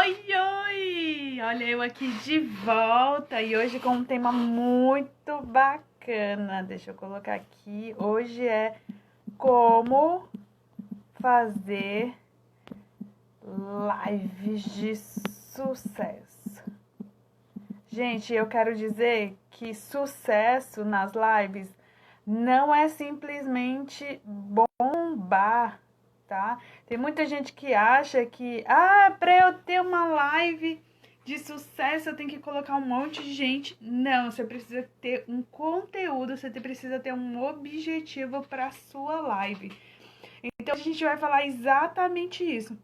Oi, oi! Olha eu aqui de volta e hoje com um tema muito bacana. Deixa eu colocar aqui. Hoje é como fazer lives de sucesso. Gente, eu quero dizer que sucesso nas lives não é simplesmente bombar, tá? Tem muita gente que acha que, para eu ter uma live de sucesso, eu tenho que colocar um monte de gente. Não, você precisa ter um conteúdo, você precisa ter um objetivo para sua live. Então, a gente vai falar exatamente isso.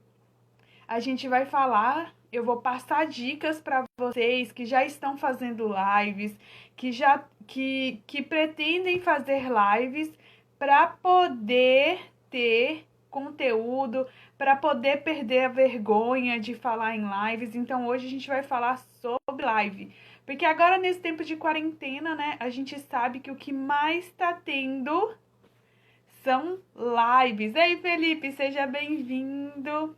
A gente vai falar, eu vou passar dicas para vocês que já estão fazendo lives, que pretendem fazer lives para poder ter conteúdo, para poder perder a vergonha de falar em lives. Então hoje a gente vai falar sobre live. Porque agora nesse tempo de quarentena, né, a gente sabe que o que mais está tendo são lives. Ei, Felipe, seja bem-vindo.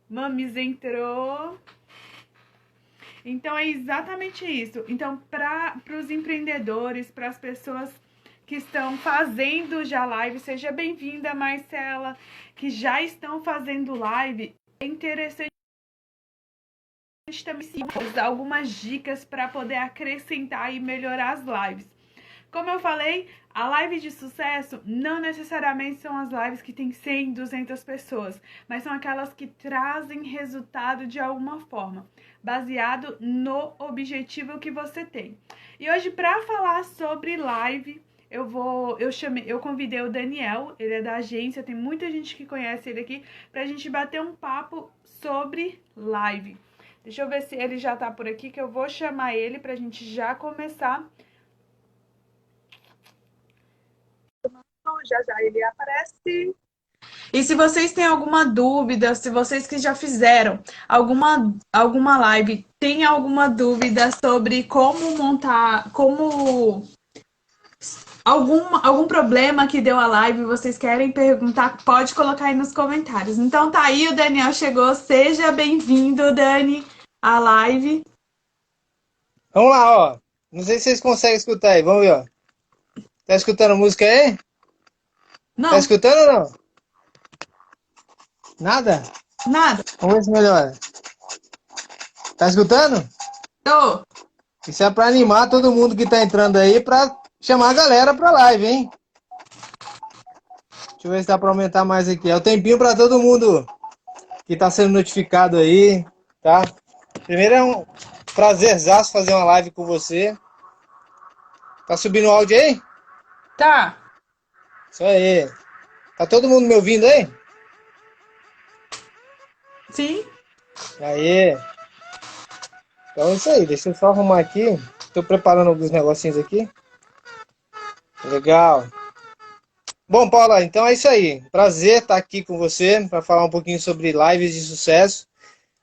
Mamis entrou. Então é exatamente isso. Então, para os empreendedores, para as pessoas que estão fazendo já live, seja bem-vinda, Marcela, que já estão fazendo live, é interessante também dar algumas dicas para poder acrescentar e melhorar as lives. Como eu falei, a live de sucesso não necessariamente são as lives que tem 100, 200 pessoas, mas são aquelas que trazem resultado de alguma forma, baseado no objetivo que você tem. E hoje, para falar sobre live, eu convidei o Daniel, ele é da agência, tem muita gente que conhece ele aqui, pra gente bater um papo sobre live. Deixa eu ver se ele já tá por aqui, que eu vou chamar ele pra gente já começar. Já já ele aparece. E se vocês têm alguma dúvida, se vocês que já fizeram alguma live, tem alguma dúvida sobre como montar, algum problema que deu a live, vocês querem perguntar, pode colocar aí nos comentários. Então tá aí, o Daniel chegou, seja bem-vindo, Dani, à live. Vamos lá, ó. Não sei se vocês conseguem escutar aí. Vamos ver, ó. Tá escutando a música aí? Tá Não, escutando ou não? Nada? nada. Vamos ver se melhora. Tá escutando? Tô. Isso é pra animar todo mundo que tá entrando aí, pra chamar a galera pra live, hein? Deixa eu ver se dá pra aumentar mais aqui. É o tempinho pra todo mundo que tá sendo notificado aí, tá? Primeiro é um prazerzaço fazer uma live com você. Tá subindo o áudio aí? Tá. Isso aí. Tá todo mundo me ouvindo aí? Sim. Aí. Então é isso aí, deixa eu só arrumar aqui. Estou preparando alguns negocinhos aqui. Legal. Bom, Paula, então é isso aí. Prazer estar aqui com você para falar um pouquinho sobre lives de sucesso.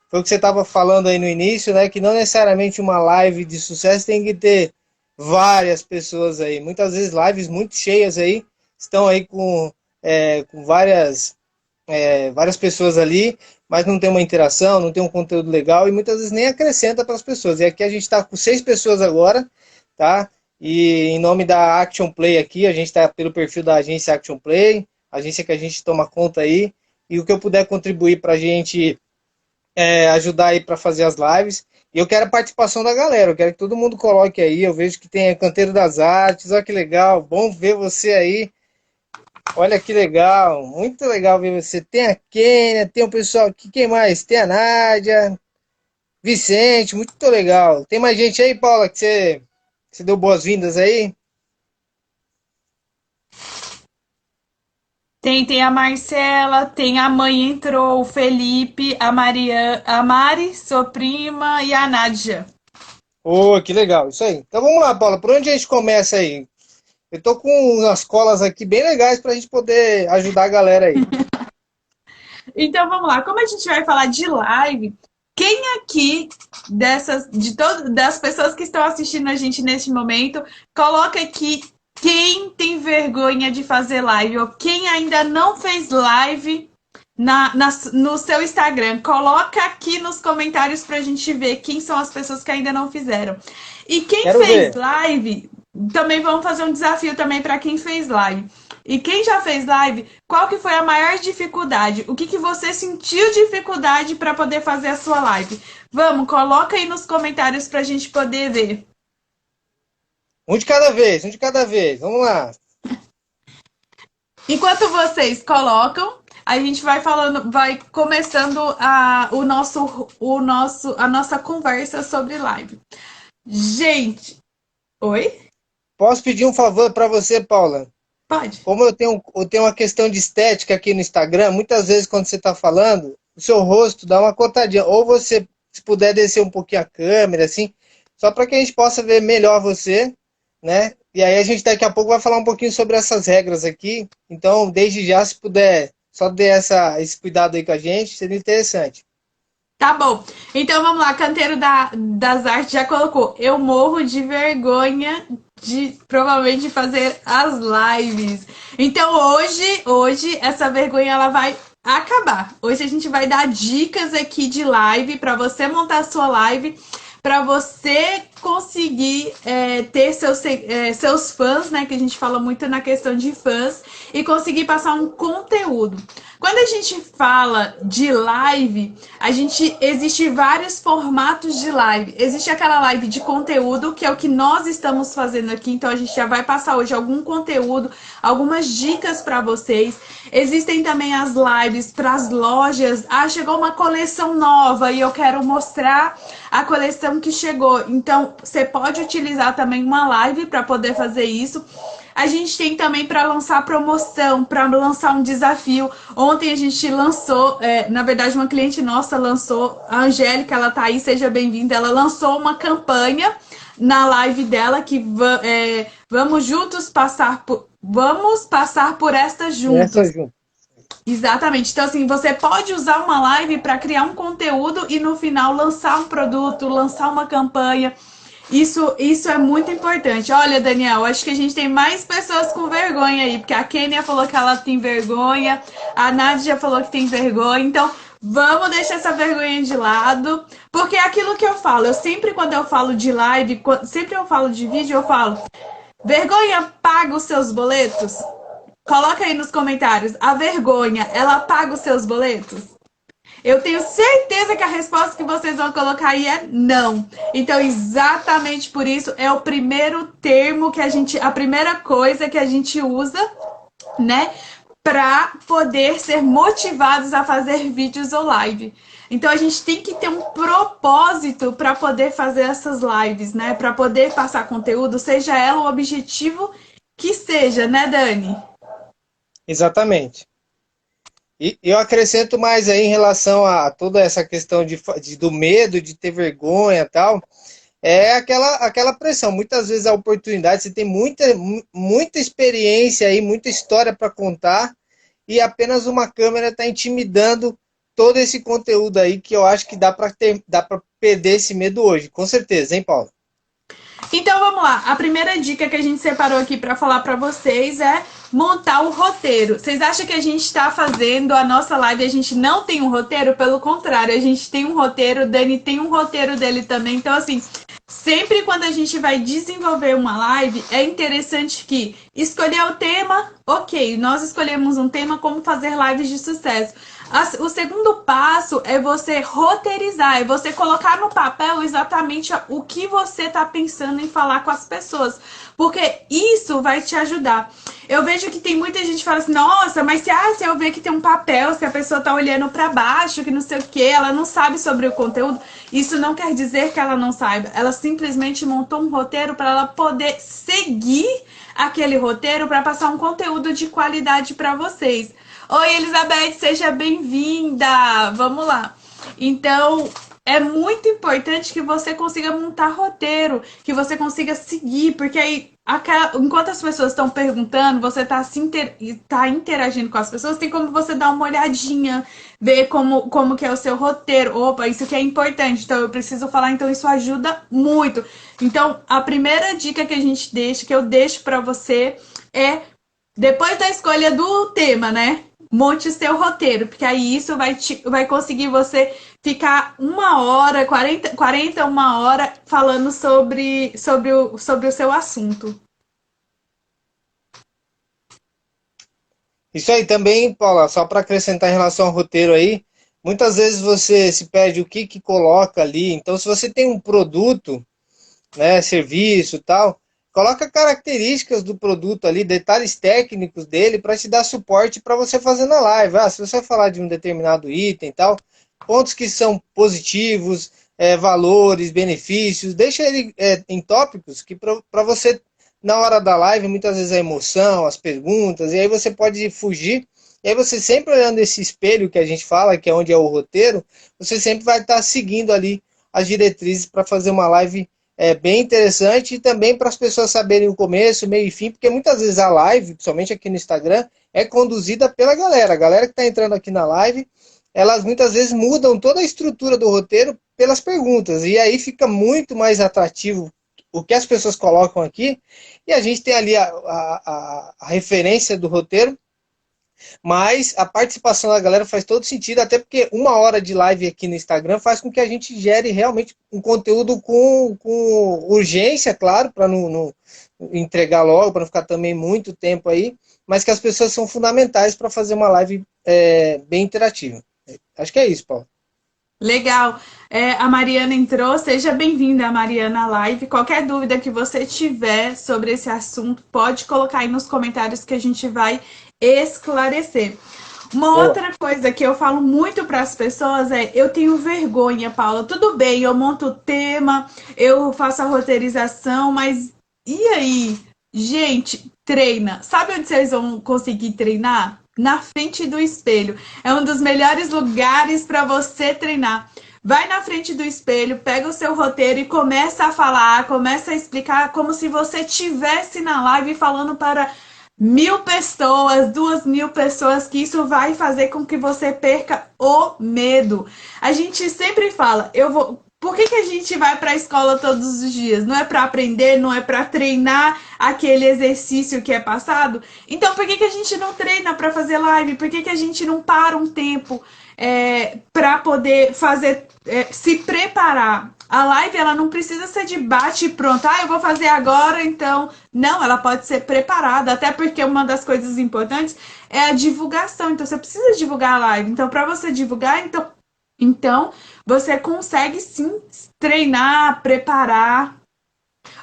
Foi o que você estava falando aí no início, né? Que não necessariamente uma live de sucesso tem que ter várias pessoas aí. Muitas vezes lives muito cheias aí estão aí com várias pessoas ali, mas não tem uma interação, não tem um conteúdo legal e muitas vezes nem acrescenta para as pessoas. E aqui a gente está com 6 pessoas agora, tá? E em nome da Action Play aqui, a gente está pelo perfil da agência Action Play, agência que a gente toma conta aí, e o que eu puder contribuir para a gente ajudar aí para fazer as lives. E eu quero a participação da galera, eu quero que todo mundo coloque aí, eu vejo que tem Canteiro das Artes, olha que legal, bom ver você aí. Olha que legal, muito legal ver você. Tem a Kênia, tem o pessoal aqui, quem mais? Tem a Nádia, Vicente, muito legal. Tem mais gente aí, Paula, que você deu boas-vindas aí? Tem a Marcela, tem a mãe entrou, o Felipe, a Mari, sua prima e a Nádia. Oh, que legal, isso aí. Então vamos lá, Paula, por onde a gente começa aí? Eu tô com umas colas aqui bem legais pra gente poder ajudar a galera aí. Então vamos lá, como a gente vai falar de live, quem aqui das pessoas que estão assistindo a gente neste momento, coloca aqui quem tem vergonha de fazer live ou quem ainda não fez live no seu Instagram. Coloca aqui nos comentários pra gente ver quem são as pessoas que ainda não fizeram. E quem Quero fez ver. live, também vamos fazer um desafio também para quem fez live. E quem já fez live, qual que foi a maior dificuldade? O que, que você sentiu dificuldade para poder fazer a sua live? Vamos, coloca aí nos comentários para a gente poder ver. Um de cada vez, um de cada vez. Vamos lá. Enquanto vocês colocam, a gente vai falando, vai começando a nossa conversa sobre live. Gente, oi? Posso pedir um favor para você, Paula? Pode. Como eu tenho uma questão de estética aqui no Instagram, muitas vezes quando você está falando, o seu rosto dá uma cortadinha. Ou você, se puder descer um pouquinho a câmera, assim, só para que a gente possa ver melhor você, né? E aí a gente daqui a pouco vai falar um pouquinho sobre essas regras aqui. Então, desde já, se puder, só dê esse cuidado aí com a gente, seria interessante. Tá bom. Então vamos lá, Canteiro das Artes já colocou. Eu morro de vergonha de provavelmente fazer as lives. Então hoje essa vergonha ela vai acabar. Hoje a gente vai dar dicas aqui de live para você montar a sua live, para você conseguir ter seus fãs, né? Que a gente fala muito na questão de fãs, e conseguir passar um conteúdo. Quando a gente fala de live, existe vários formatos de live. Existe aquela live de conteúdo, que é o que nós estamos fazendo aqui, então a gente já vai passar hoje algum conteúdo, algumas dicas para vocês. Existem também as lives para as lojas. Ah, chegou uma coleção nova e eu quero mostrar a coleção que chegou. Então, você pode utilizar também uma live para poder fazer isso. A gente tem também para lançar promoção, para lançar um desafio. Ontem a gente lançou, na verdade, uma cliente nossa lançou, a Angélica, ela tá aí, seja bem-vinda. Ela lançou uma campanha na live dela que vamos passar por esta Essa juntos. junto. Exatamente. Então, assim, você pode usar uma live para criar um conteúdo e no final lançar um produto, lançar uma campanha. Isso é muito importante. Olha, Daniel, acho que a gente tem mais pessoas com vergonha aí, porque a Kênia falou que ela tem vergonha, a Nádia falou que tem vergonha, então vamos deixar essa vergonha de lado, porque é aquilo que eu falo. Eu sempre, quando eu falo de live, sempre eu falo de vídeo, eu falo: vergonha paga os seus boletos? Coloca aí nos comentários. A vergonha, ela paga os seus boletos? Eu tenho certeza que a resposta que vocês vão colocar aí é não. Então, exatamente por isso, é o primeiro termo a primeira coisa que a gente usa, né, para poder ser motivados a fazer vídeos ou live. Então, a gente tem que ter um propósito para poder fazer essas lives, né, para poder passar conteúdo, seja ela o objetivo que seja, né, Dani? Exatamente. E eu acrescento mais aí em relação a toda essa questão do medo, de ter vergonha e tal, é aquela pressão. Muitas vezes a oportunidade, você tem muita experiência aí, muita história para contar, e apenas uma câmera está intimidando todo esse conteúdo aí, que eu acho que dá para perder esse medo hoje, com certeza, hein, Paulo? Então vamos lá. A primeira dica que a gente separou aqui para falar para vocês é montar o roteiro. Vocês acham que a gente está fazendo a nossa live e a gente não tem um roteiro? Pelo contrário, a gente tem um roteiro, o Dani tem um roteiro dele também. Então, assim, sempre quando a gente vai desenvolver uma live, é interessante que escolher o tema, ok, nós escolhemos um tema, como fazer lives de sucesso. O segundo passo é você roteirizar, é você colocar no papel exatamente o que você está pensando em falar com as pessoas, porque isso vai te ajudar. Eu vejo que tem muita gente que fala assim: nossa, mas se eu ver que tem um papel, se a pessoa está olhando para baixo, que não sei o que, ela não sabe sobre o conteúdo. Isso não quer dizer que ela não saiba, ela simplesmente montou um roteiro para ela poder seguir aquele roteiro para passar um conteúdo de qualidade para vocês. Oi, Elizabeth, seja bem-vinda! Vamos lá. Então, é muito importante que você consiga montar roteiro, que você consiga seguir, porque aí, enquanto as pessoas estão perguntando, você tá interagindo com as pessoas, tem como você dar uma olhadinha, ver como que é o seu roteiro. Opa, isso aqui é importante, então eu preciso falar, então isso ajuda muito. Então, a primeira dica que eu deixo para você é, depois da escolha do tema, né? monte o seu roteiro, porque aí isso vai conseguir você ficar 1 hora, 40 1 hora falando sobre o seu assunto. Isso aí também, Paula, só para acrescentar em relação ao roteiro aí, muitas vezes você se perde o que coloca ali. Então, se você tem um produto, né, serviço e tal, coloca características do produto ali, detalhes técnicos dele para te dar suporte para você fazer na live. Se você vai falar de um determinado item e tal, pontos que são positivos, valores, benefícios, deixa ele em tópicos que para você, na hora da live, muitas vezes a emoção, as perguntas, e aí você pode fugir. E aí você sempre olhando esse espelho que a gente fala, que é onde é o roteiro, você sempre vai estar seguindo ali as diretrizes para fazer uma live bem interessante e também para as pessoas saberem o começo, meio e fim, porque muitas vezes a live, principalmente aqui no Instagram, é conduzida pela galera. A galera que está entrando aqui na live, elas muitas vezes mudam toda a estrutura do roteiro pelas perguntas, e aí fica muito mais atrativo o que as pessoas colocam aqui, e a gente tem ali a referência do roteiro, mas a participação da galera faz todo sentido, até porque 1 hora de live aqui no Instagram faz com que a gente gere realmente um conteúdo com urgência, claro, para não entregar logo, para não ficar também muito tempo aí, mas que as pessoas são fundamentais para fazer uma live bem interativa. Acho que é isso, Paulo. Legal. A Mariana entrou. Seja bem-vinda, Mariana, à live. Qualquer dúvida que você tiver sobre esse assunto, pode colocar aí nos comentários que a gente vai esclarecer. Uma Boa. outra coisa que eu falo muito para as pessoas eu tenho vergonha, Paula. Tudo bem, eu monto o tema, eu faço a roteirização, mas e aí? Gente, treina. Sabe onde vocês vão conseguir treinar? Na frente do espelho. É um dos melhores lugares para você treinar. Vai na frente do espelho, pega o seu roteiro e começa a falar, começa a explicar como se você estivesse na live falando para 1.000 pessoas, 2.000 pessoas, que isso vai fazer com que você perca o medo. A gente sempre fala, por que a gente vai para a escola todos os dias? Não é para aprender, não é para treinar aquele exercício que é passado? Então, por que a gente não treina para fazer live? Por que a gente não para um tempo para poder fazer, se preparar? A live, ela não precisa ser de bate e pronto. Eu vou fazer agora, então... Não, ela pode ser preparada, até porque uma das coisas importantes é a divulgação. Então, você precisa divulgar a live. Então, para você divulgar, então, você consegue sim treinar, preparar.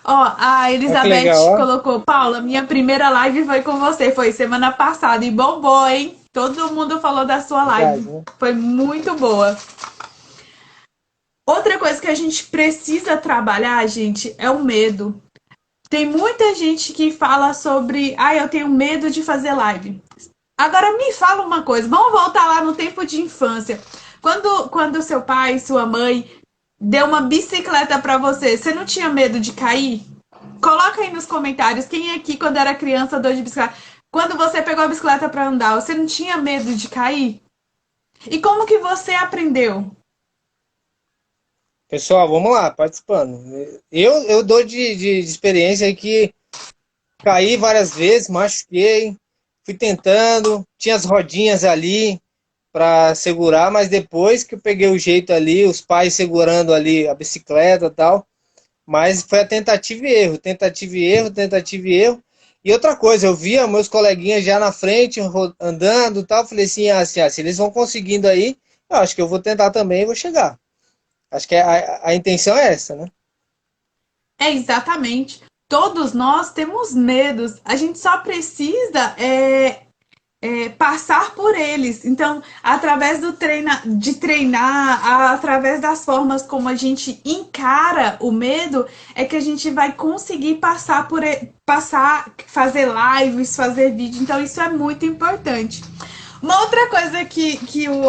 A Elizabeth legal, colocou, Paula, minha primeira live foi com você, foi semana passada e bombou, hein? Todo mundo falou da sua live, verdade, né? Foi muito boa. Outra coisa que a gente precisa trabalhar, gente, é o medo. Tem muita gente que fala sobre, eu tenho medo de fazer live. Agora me fala uma coisa, vamos voltar lá no tempo de infância. Quando seu pai, sua mãe deu uma bicicleta para você, você não tinha medo de cair? Coloca aí nos comentários quem aqui quando era criança andou de bicicleta. Quando você pegou a bicicleta para andar, você não tinha medo de cair? E como que você aprendeu? Pessoal, vamos lá, participando. Eu dou de experiência aí que caí várias vezes, machuquei, fui tentando, tinha as rodinhas ali para segurar, mas depois que eu peguei o jeito ali, os pais segurando ali a bicicleta e tal, mas foi a tentativa e erro, tentativa e erro, tentativa e erro. E outra coisa, eu via meus coleguinhas já na frente, andando e tal, falei assim, se eles vão conseguindo aí, eu acho que eu vou tentar também e vou chegar. Acho que a intenção é essa, né? Exatamente. Todos nós temos medos. A gente só precisa passar por eles. Então, através de treinar, através das formas como a gente encara o medo, é que a gente vai conseguir fazer lives, fazer vídeo. Então, isso é muito importante. Uma outra coisa que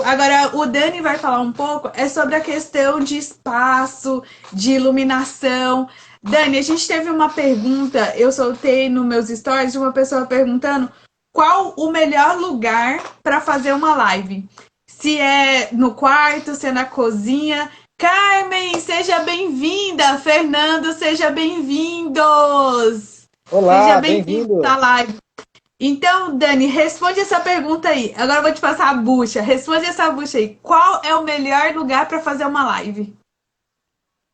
agora o Dani vai falar um pouco é sobre a questão de espaço, de iluminação. Dani, a gente teve uma pergunta, eu soltei nos meus stories de uma pessoa perguntando qual o melhor lugar para fazer uma live. Se é no quarto, se é na cozinha. Carmen, seja bem-vinda. Fernando, seja bem-vindos. Olá, Seja bem-vindo bem-vindo. à live. Então, Dani, responde essa pergunta aí. Agora eu vou te passar a bucha. Responde essa bucha aí. Qual é o melhor lugar para fazer uma live?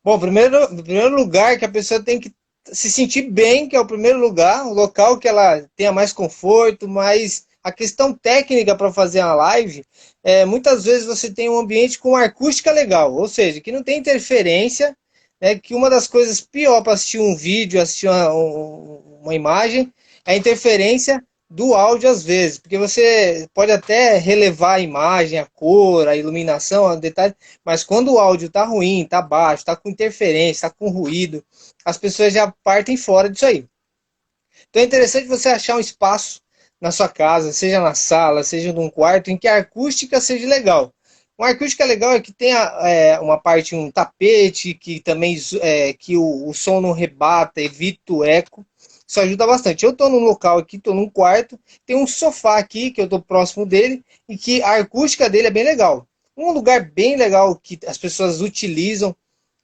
Bom, primeiro lugar que a pessoa tem que se sentir bem, que é o primeiro lugar, o local que ela tenha mais conforto, mas a questão técnica para fazer uma live, muitas vezes você tem um ambiente com acústica legal, ou seja, que não tem interferência, né, que uma das coisas pior para assistir um vídeo, assistir uma imagem, é a interferência do áudio às vezes, porque você pode até relevar a imagem, a cor, a iluminação, o detalhe, mas quando o áudio tá ruim, tá baixo, tá com interferência, tá com ruído, as pessoas já partem fora disso aí. Então é interessante você achar um espaço na sua casa, seja na sala, seja num quarto, em que a acústica seja legal. Uma acústica legal é que tenha uma parte, um tapete, que também que o som não rebata, evita o eco. Isso ajuda bastante. Eu estou num local aqui, estou num quarto, tem um sofá aqui, que eu estou próximo dele, e que a acústica dele é bem legal. Um lugar bem legal que as pessoas utilizam,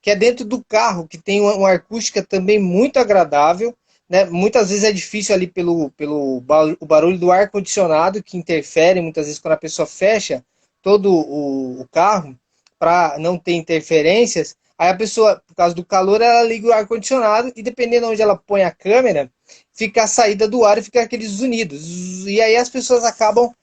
que é dentro do carro, que tem uma acústica também muito agradável, né? Muitas vezes é difícil ali pelo o barulho do ar-condicionado, que interfere muitas vezes quando a pessoa fecha todo o carro, para não ter interferências. Aí a pessoa, por causa do calor, ela liga o ar-condicionado e dependendo de onde ela põe a câmera, fica a saída do ar e fica aqueles zunidos. E aí as pessoas acabam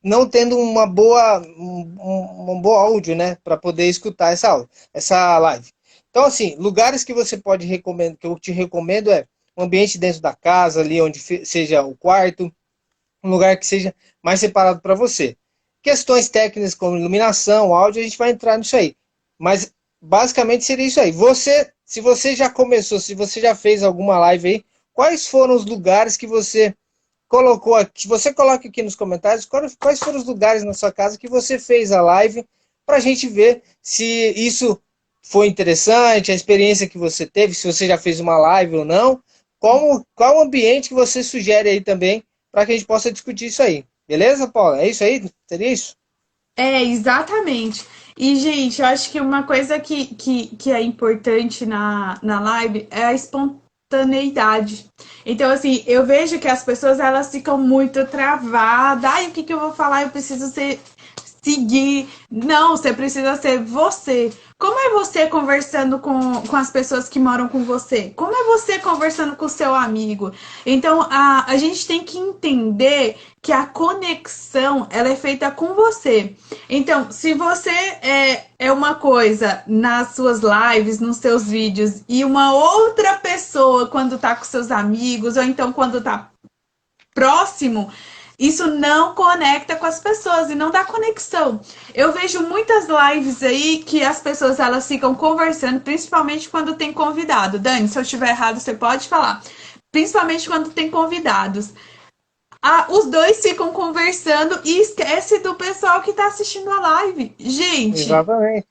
não tendo um bom áudio, né, para poder escutar essa live. Então, assim, lugares que você pode recomendar, que eu te recomendo um ambiente dentro da casa, ali onde seja o quarto, um lugar que seja mais separado para você. Questões técnicas como iluminação, áudio, a gente vai entrar nisso aí. Mas basicamente seria isso aí. Se você já começou, se você já fez alguma live aí, quais foram os lugares que você colocou aqui? Você coloca aqui nos comentários quais foram os lugares na sua casa que você fez a live, para a gente ver se isso foi interessante, a experiência que você teve, se você já fez uma live ou não. Qual o ambiente que você sugere aí também, para que a gente possa discutir isso aí. Beleza, Paula? É isso aí? Seria isso? É, exatamente. E, gente, eu acho que uma coisa que é importante na live é a espontaneidade. Então, assim, eu vejo que as pessoas elas ficam muito travadas. Ai, o que que eu vou falar? Eu preciso seguir. Não, você precisa ser você. Como é você conversando com as pessoas que moram com você? Como é você conversando com o seu amigo? Então, a gente tem que entender que a conexão ela é feita com você. Então, se você é uma coisa nas suas lives, nos seus vídeos, e uma outra pessoa quando tá com seus amigos, ou então quando tá próximo, isso não conecta com as pessoas e não dá conexão. Eu vejo muitas lives aí que as pessoas elas ficam conversando, principalmente quando tem convidado. Dani, se eu estiver errado, você pode falar. Principalmente quando tem convidados. Os dois ficam conversando e esquece do pessoal que está assistindo a live. Gente, Exatamente.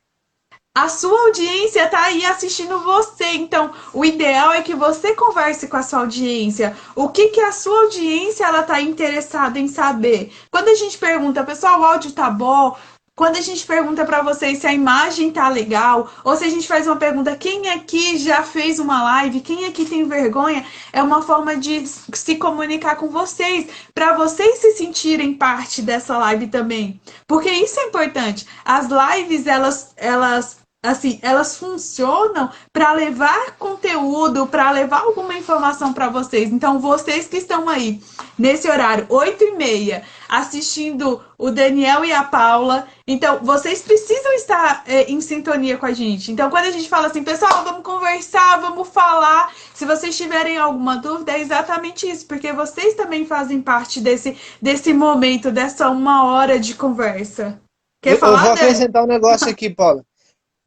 a sua audiência está aí assistindo você, então o ideal é que você converse com a sua audiência. O que que a sua audiência ela está interessada em saber? Quando a gente pergunta, pessoal, o áudio tá bom? Quando a gente pergunta para vocês se a imagem tá legal, ou se a gente faz uma pergunta, quem aqui já fez uma live? Quem aqui tem vergonha? É uma forma de se comunicar com vocês, para vocês se sentirem parte dessa live também. Porque isso é importante. As lives, elas assim, elas funcionam para levar conteúdo, para levar alguma informação para vocês. Então, vocês que estão aí nesse horário, 8h30, assistindo o Daniel e a Paula, então vocês precisam estar em sintonia com a gente. Então, quando a gente fala assim, pessoal, vamos conversar, vamos falar. Se vocês tiverem alguma dúvida, é exatamente isso, porque vocês também fazem parte desse momento, dessa 1 hora de conversa. Quer Eu falar, vou Dani? acrescentar um negócio aqui, Paula.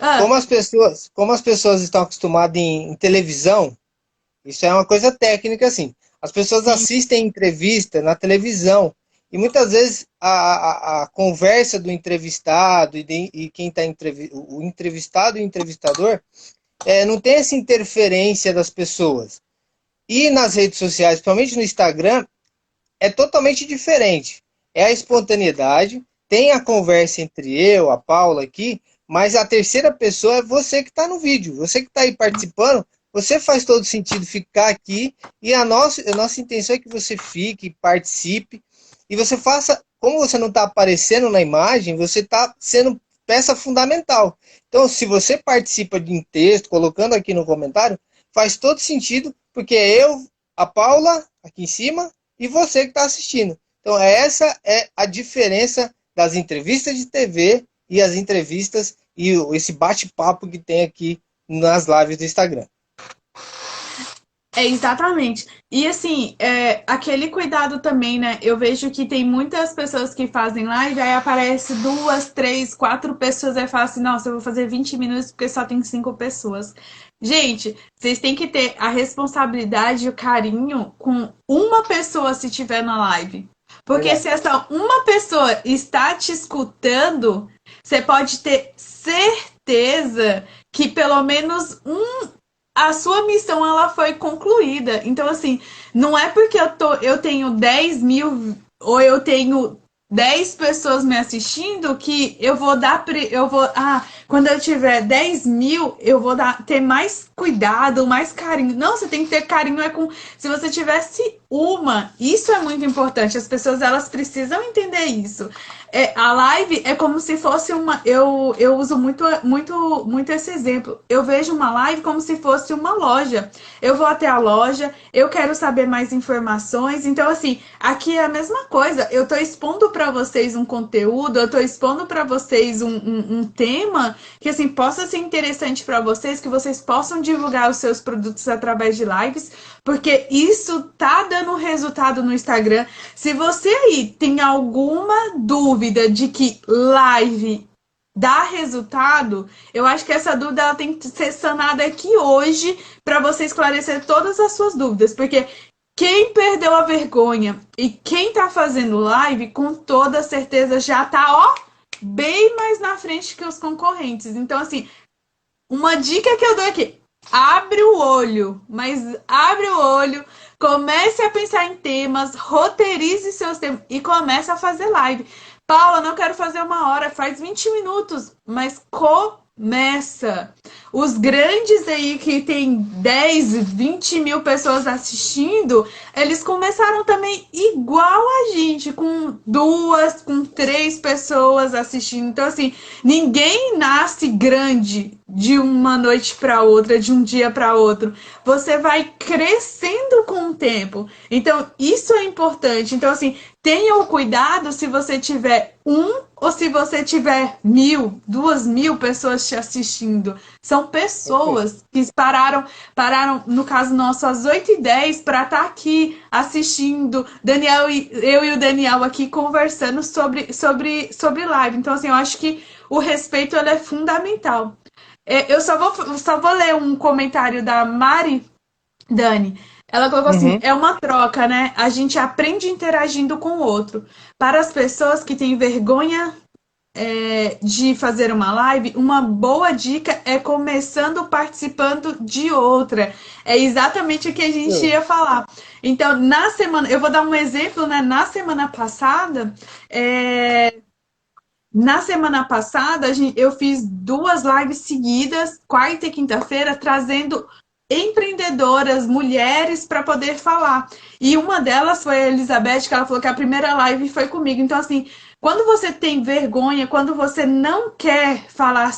Ah, Como as pessoas estão acostumadas em televisão, isso é uma coisa técnica, assim. As pessoas sim. assistem entrevista na televisão e muitas vezes a conversa do entrevistado e quem está o entrevistado e o entrevistador não tem essa interferência das pessoas. E nas redes sociais, principalmente no Instagram, é totalmente diferente. É a espontaneidade, tem a conversa entre eu, a Paula aqui, mas a terceira pessoa é você que está no vídeo, você que está aí participando, você faz todo sentido ficar aqui e a nossa intenção é que você fique, participe e você faça, como você não está aparecendo na imagem, você está sendo peça fundamental. Então, se você participa de um texto, colocando aqui no comentário, faz todo sentido, porque é eu, a Paula, aqui em cima, e você que está assistindo. Então, essa é a diferença das entrevistas de TV e as entrevistas e esse bate-papo que tem aqui nas lives do Instagram. É, exatamente. E assim, aquele cuidado também, né? Eu vejo que tem muitas pessoas que fazem live, aí aparece 2, 3, 4 pessoas, aí fala assim, nossa, eu vou fazer 20 minutos porque só tem 5 pessoas. Gente, vocês têm que ter a responsabilidade e o carinho com uma pessoa se tiver na live. Porque Verdade. se essa uma pessoa está te escutando, você pode ter certeza que pelo menos a sua missão ela foi concluída. Então, assim, não é porque eu tenho 10 mil ou eu tenho 10 pessoas me assistindo que eu vou dar. Quando eu tiver 10 mil, eu vou ter mais cuidado, mais carinho. Não, você tem que ter carinho se você tivesse uma. Isso é muito importante. As pessoas elas precisam entender isso. A live é como se fosse uma. Eu uso muito esse exemplo. Eu vejo uma live como se fosse uma loja. Eu vou até a loja, eu quero saber mais informações. Então, assim, aqui é a mesma coisa. Eu estou expondo para vocês um conteúdo, eu estou expondo para vocês um tema que assim possa ser interessante para vocês, que vocês possam divulgar os seus produtos através de lives, porque isso tá dando resultado no Instagram. Se você aí tem alguma dúvida de que live dá resultado, eu acho que essa dúvida ela tem que ser sanada aqui hoje para você esclarecer todas as suas dúvidas, porque quem perdeu a vergonha e quem tá fazendo live, com toda certeza já tá, ó, bem mais na frente que os concorrentes. Então, assim, uma dica que eu dou aqui, abre o olho, mas abre o olho, comece a pensar em temas, roteirize seus temas e comece a fazer live. Paula, não quero fazer 1 hora, faz 20 minutos, mas começa. Os grandes aí que tem 10, 20 mil pessoas assistindo, eles começaram também igual a gente, com 2, com 3 pessoas assistindo. Então, assim, ninguém nasce grande de uma noite para outra, de um dia para outro. Você vai crescendo com o tempo. Então, isso é importante. Então, assim, tenha o cuidado se você tiver ou se você tiver 1.000, 2.000 pessoas te assistindo. São pessoas que pararam, no caso nosso, às 8h10 para estar aqui assistindo. Eu e o Daniel aqui conversando sobre live. Então, assim, eu acho que o respeito ele é fundamental. Eu só vou ler um comentário da Mari Dani. Ela colocou assim: Uhum. é uma troca, né? A gente aprende interagindo com o outro. Para as pessoas que têm vergonha de fazer uma live, uma boa dica é começando participando de outra. É exatamente o que a gente ia falar. Então, na semana, eu vou dar um exemplo, né? Na semana passada, eu fiz 2 lives seguidas, quarta e quinta-feira, trazendo empreendedoras, mulheres, para poder falar. E uma delas foi a Elizabeth, que ela falou que a primeira live foi comigo. Então, assim, quando você tem vergonha, quando você não quer falar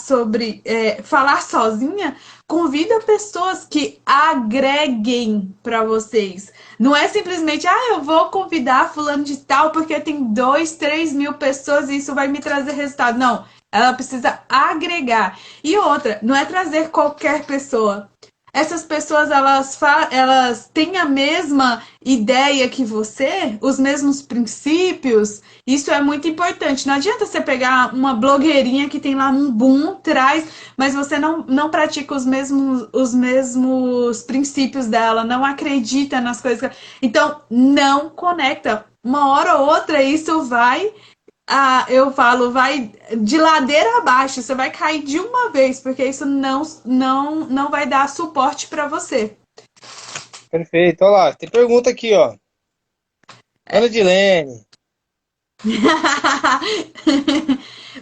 falar sozinha, convida pessoas que agreguem para vocês. Não é simplesmente, eu vou convidar fulano de tal porque tem 2, 3 mil pessoas e isso vai me trazer resultado. Não, ela precisa agregar. E outra, não é trazer qualquer pessoa. Essas pessoas, elas têm a mesma ideia que você, os mesmos princípios. Isso é muito importante. Não adianta você pegar uma blogueirinha que tem lá um boom, traz, mas você não pratica os mesmos princípios dela, não acredita nas coisas. Então, não conecta. Uma hora ou outra, isso vai eu falo, vai de ladeira abaixo, você vai cair de uma vez, porque isso não vai dar suporte para você. Perfeito. Olha lá, tem pergunta aqui, ó. Ana Dilene.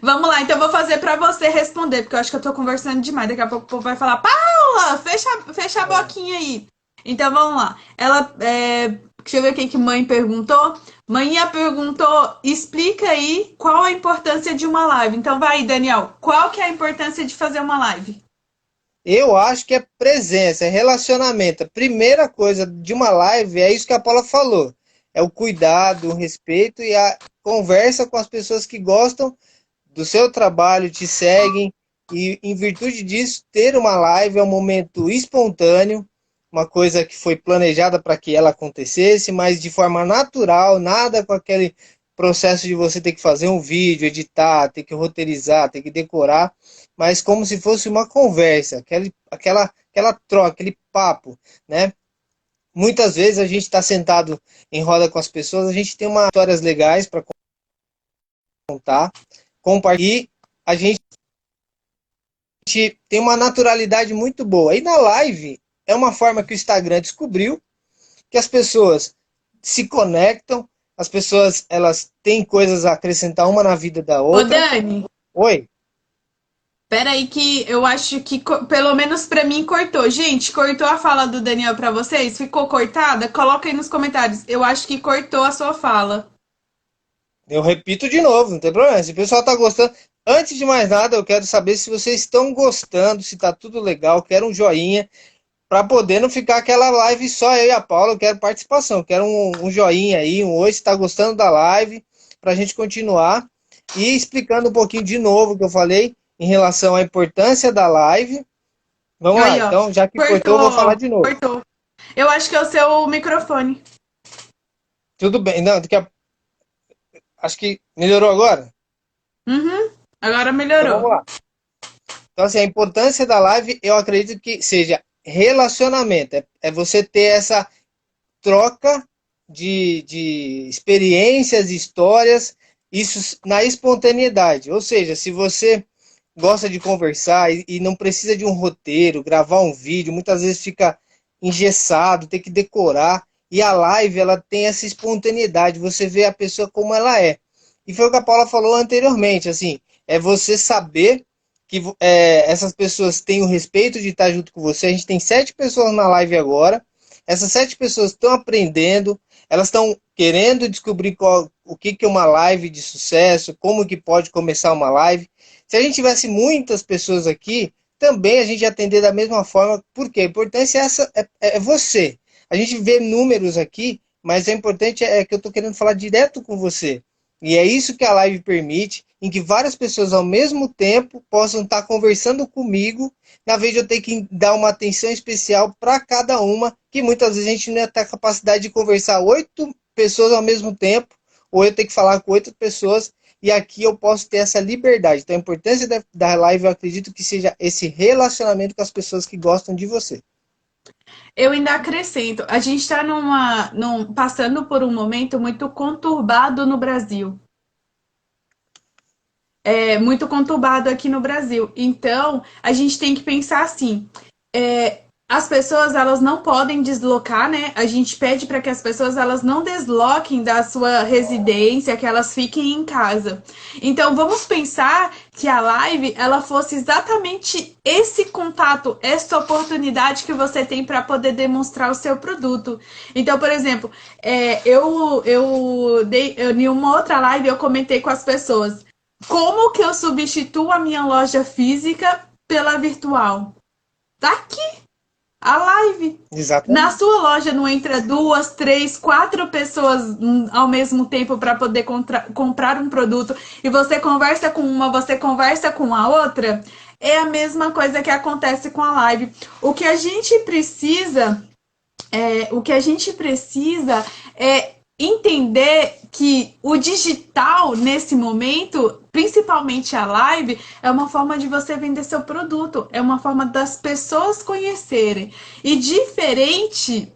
Vamos lá, então eu vou fazer para você responder, porque eu acho que eu tô conversando demais. Daqui a pouco o povo vai falar, Paula, Paula, fecha a boquinha aí. Então vamos lá. Deixa eu ver o que mãe perguntou. Manhã perguntou, explica aí qual a importância de uma live. Então vai, Daniel, qual que é a importância de fazer uma live? Eu acho que é presença, é relacionamento. A primeira coisa de uma live é isso que a Paula falou. É o cuidado, o respeito e a conversa com as pessoas que gostam do seu trabalho, te seguem. E em virtude disso, ter uma live é um momento espontâneo, uma coisa que foi planejada para que ela acontecesse, mas de forma natural, nada com aquele processo de você ter que fazer um vídeo, editar, ter que roteirizar, ter que decorar, mas como se fosse uma conversa, aquela troca, aquele papo, né? Muitas vezes a gente está sentado em roda com as pessoas, a gente tem umas histórias legais para contar, compartilhar, e a gente tem uma naturalidade muito boa. E na live é uma forma que o Instagram descobriu que as pessoas se conectam, as pessoas elas têm coisas a acrescentar uma na vida da outra. Ô, Dani. Oi. Peraí que eu acho que, pelo menos pra mim, cortou. Gente, cortou a fala do Daniel pra vocês? Ficou cortada? Coloca aí nos comentários. Eu acho que cortou a sua fala. Eu repito de novo, não tem problema. Se o pessoal tá gostando... Antes de mais nada, eu quero saber se vocês estão gostando, se tá tudo legal. Quero um joinha, para poder não ficar aquela live só eu e a Paula. Eu quero participação, quero um joinha aí, um oi, se tá gostando da live, pra gente continuar. E explicando um pouquinho de novo o que eu falei em relação à importância da live. Vamos Aí, lá, ó. então, já que cortou, eu vou falar de novo. Cortou. Eu acho que é o seu microfone. Tudo bem, não, acho que melhorou agora? Uhum, agora Então melhorou. vamos lá. Então, assim, a importância da live, eu acredito que seja relacionamento. É você ter essa troca de experiências, histórias, isso na espontaneidade. Ou seja, se você gosta de conversar e não precisa de um roteiro, gravar um vídeo, muitas vezes fica engessado, tem que decorar. E a live, ela tem essa espontaneidade, você vê a pessoa como ela é. E foi o que a Paula falou anteriormente, assim, é você saber que essas pessoas têm o respeito de estar junto com você. A gente tem 7 pessoas na live agora. Essas 7 pessoas estão aprendendo, elas estão querendo descobrir o que é uma live de sucesso, como que pode começar uma live. Se a gente tivesse muitas pessoas aqui, também a gente ia atender da mesma forma. Por quê? A importância é você. A gente vê números aqui, mas o importante é que eu estou querendo falar direto com você. E é isso que a live permite, em que várias pessoas ao mesmo tempo possam estar conversando comigo, na vez de eu ter que dar uma atenção especial para cada uma, que muitas vezes a gente não ia ter a capacidade de conversar 8 pessoas ao mesmo tempo, ou eu ter que falar com 8 pessoas, e aqui eu posso ter essa liberdade. Então a importância da live, eu acredito que seja esse relacionamento com as pessoas que gostam de você. Eu ainda acrescento, a gente está passando por um momento muito conturbado no Brasil. É muito conturbado aqui no Brasil. Então, a gente tem que pensar assim, as pessoas elas não podem deslocar, né? A gente pede para que as pessoas elas não desloquem da sua residência, que elas fiquem em casa. Então vamos pensar que a live ela fosse exatamente esse contato, essa oportunidade que você tem para poder demonstrar o seu produto. Então, por exemplo, em uma outra live eu comentei com as pessoas como que eu substituo a minha loja física pela virtual. Tá aqui a live. Exatamente. Na sua loja não entra 2, 3, 4 pessoas ao mesmo tempo para poder comprar um produto e você conversa com uma, você conversa com a outra. É a mesma coisa que acontece com a live. O que a gente precisa é entender que o digital, nesse momento, principalmente a live, é uma forma de você vender seu produto, é uma forma das pessoas conhecerem. E diferente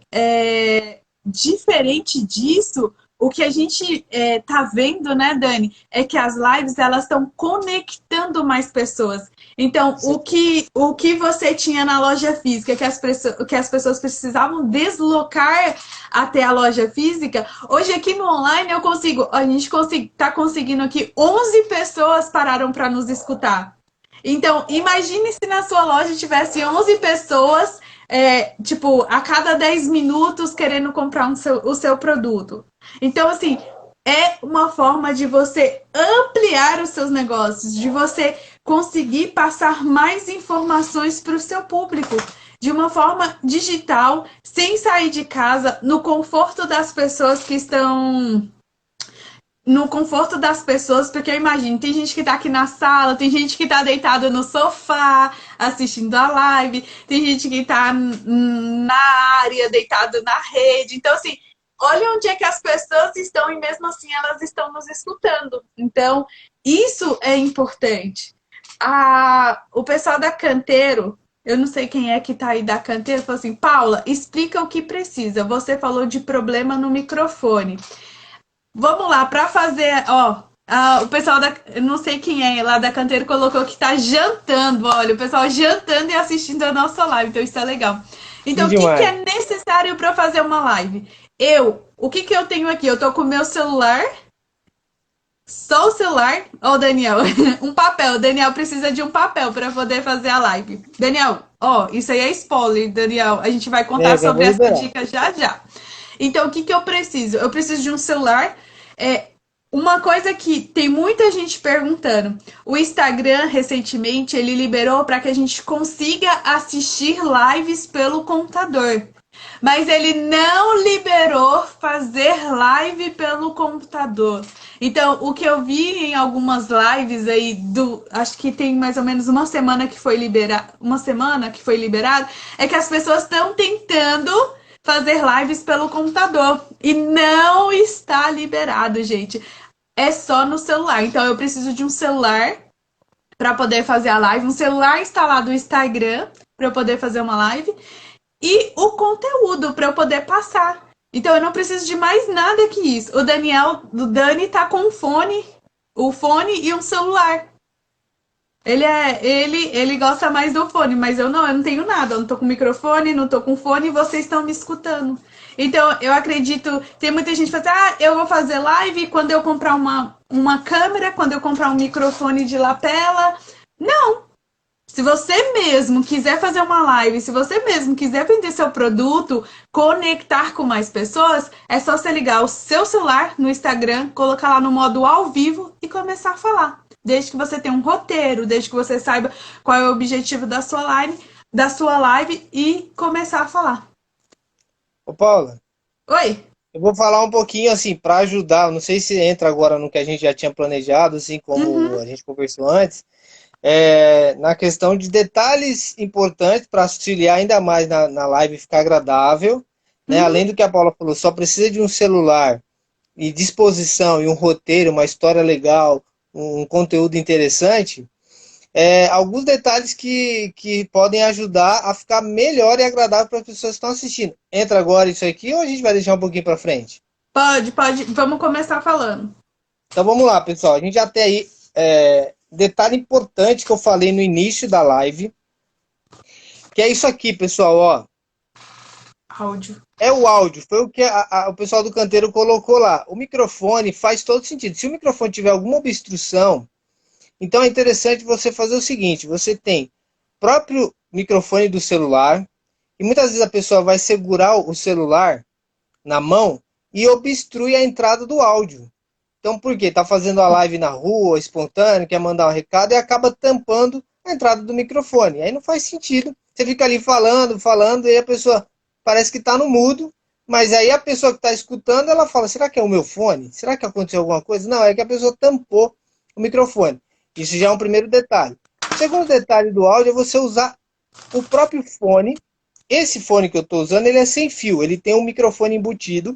disso, o que a gente tá vendo, né, Dani, é que as lives elas estão conectando mais pessoas. Então, o que você tinha na loja física, que as pessoas precisavam deslocar até a loja física, hoje aqui no online a gente tá conseguindo aqui 11 pessoas pararam para nos escutar. Então, imagine se na sua loja tivesse 11 pessoas, tipo, a cada 10 minutos querendo comprar o seu produto. Então, assim, é uma forma de você ampliar os seus negócios, de você conseguir passar mais informações para o seu público. De uma forma digital, sem sair de casa, no conforto das pessoas que estão no conforto das pessoas, porque eu imagino, tem gente que tá aqui na sala, tem gente que tá deitado no sofá assistindo a live, tem gente que tá na área, deitado na rede. Então, assim, olha onde é que as pessoas estão e mesmo assim elas estão nos escutando. Então, isso é importante. O pessoal da Canteiro, eu não sei quem é que tá aí da Canteiro, falou assim, Paula, explica o que precisa. Você falou de problema no microfone. Vamos lá, para fazer, ó, o pessoal da, eu não sei quem é lá da Canteiro colocou que tá jantando, olha, o pessoal jantando e assistindo a nossa live, então isso é legal. Que Então, o que que demais. é necessário para fazer uma live? O que que eu tenho aqui? Eu tô com o meu celular, só o celular, ó, Daniel, um papel. O Daniel precisa de um papel para poder fazer a live. Daniel, ó, isso aí é spoiler, Daniel. A gente vai contar Já vou sobre essa liberar. dica já já. Então, o que que eu preciso? Eu preciso de um celular. É, uma coisa que tem muita gente perguntando. O Instagram, recentemente, ele liberou para que a gente consiga assistir lives pelo computador. Mas ele não liberou fazer live pelo computador. Então, o que eu vi em algumas lives aí acho que tem mais ou menos uma semana que foi liberado, é que as pessoas estão tentando fazer lives pelo computador e não está liberado, gente. É só no celular. Então, eu preciso de um celular para poder fazer a live, um celular instalado no Instagram para eu poder fazer uma live e o conteúdo para eu poder passar. Então eu não preciso de mais nada que isso. O Dani tá com o fone e um celular. Ele gosta mais do fone, mas eu não tenho nada. Eu não tô com microfone, não tô com fone e vocês estão me escutando. Então, eu acredito, tem muita gente que fala assim, eu vou fazer live quando eu comprar uma câmera, quando eu comprar um microfone de lapela. Não, se você mesmo quiser fazer uma live, se você mesmo quiser vender seu produto, conectar com mais pessoas, é só você ligar o seu celular no Instagram, colocar lá no modo ao vivo e começar a falar. Desde que você tenha um roteiro, desde que você saiba qual é o objetivo da sua live e começar a falar. Ô, Paula, Oi? eu vou falar um pouquinho assim para ajudar. Não sei se entra agora no que a gente já tinha planejado, assim como Uhum, a gente conversou antes, na questão de detalhes importantes para auxiliar ainda mais na live ficar agradável, né? uhum. Além do que a Paula falou, só precisa de um celular e disposição e um roteiro, uma história legal, um conteúdo interessante. Alguns detalhes que podem ajudar a ficar melhor e agradável para as pessoas que estão assistindo. Entra agora isso aqui ou a gente vai deixar um pouquinho para frente? Pode. Vamos começar falando. Então vamos lá, pessoal. A gente já tem aí detalhe importante que eu falei no início da live, que é isso aqui, pessoal, ó. Áudio. É o áudio, foi o que o pessoal do Canteiro colocou lá. O microfone faz todo sentido. Se o microfone tiver alguma obstrução, então é interessante você fazer o seguinte: você tem próprio microfone do celular, e muitas vezes a pessoa vai segurar o celular na mão e obstrui a entrada do áudio. Então, por quê? Está fazendo a live na rua, espontâneo, quer mandar um recado e acaba tampando a entrada do microfone. Aí não faz sentido. Você fica ali falando, e a pessoa parece que está no mudo, mas aí a pessoa que está escutando, ela fala, será que é o meu fone? Será que aconteceu alguma coisa? Não, é que a pessoa tampou o microfone. Isso já é um primeiro detalhe. O segundo detalhe do áudio é você usar o próprio fone. Esse fone que eu estou usando, ele é sem fio. Ele tem um microfone embutido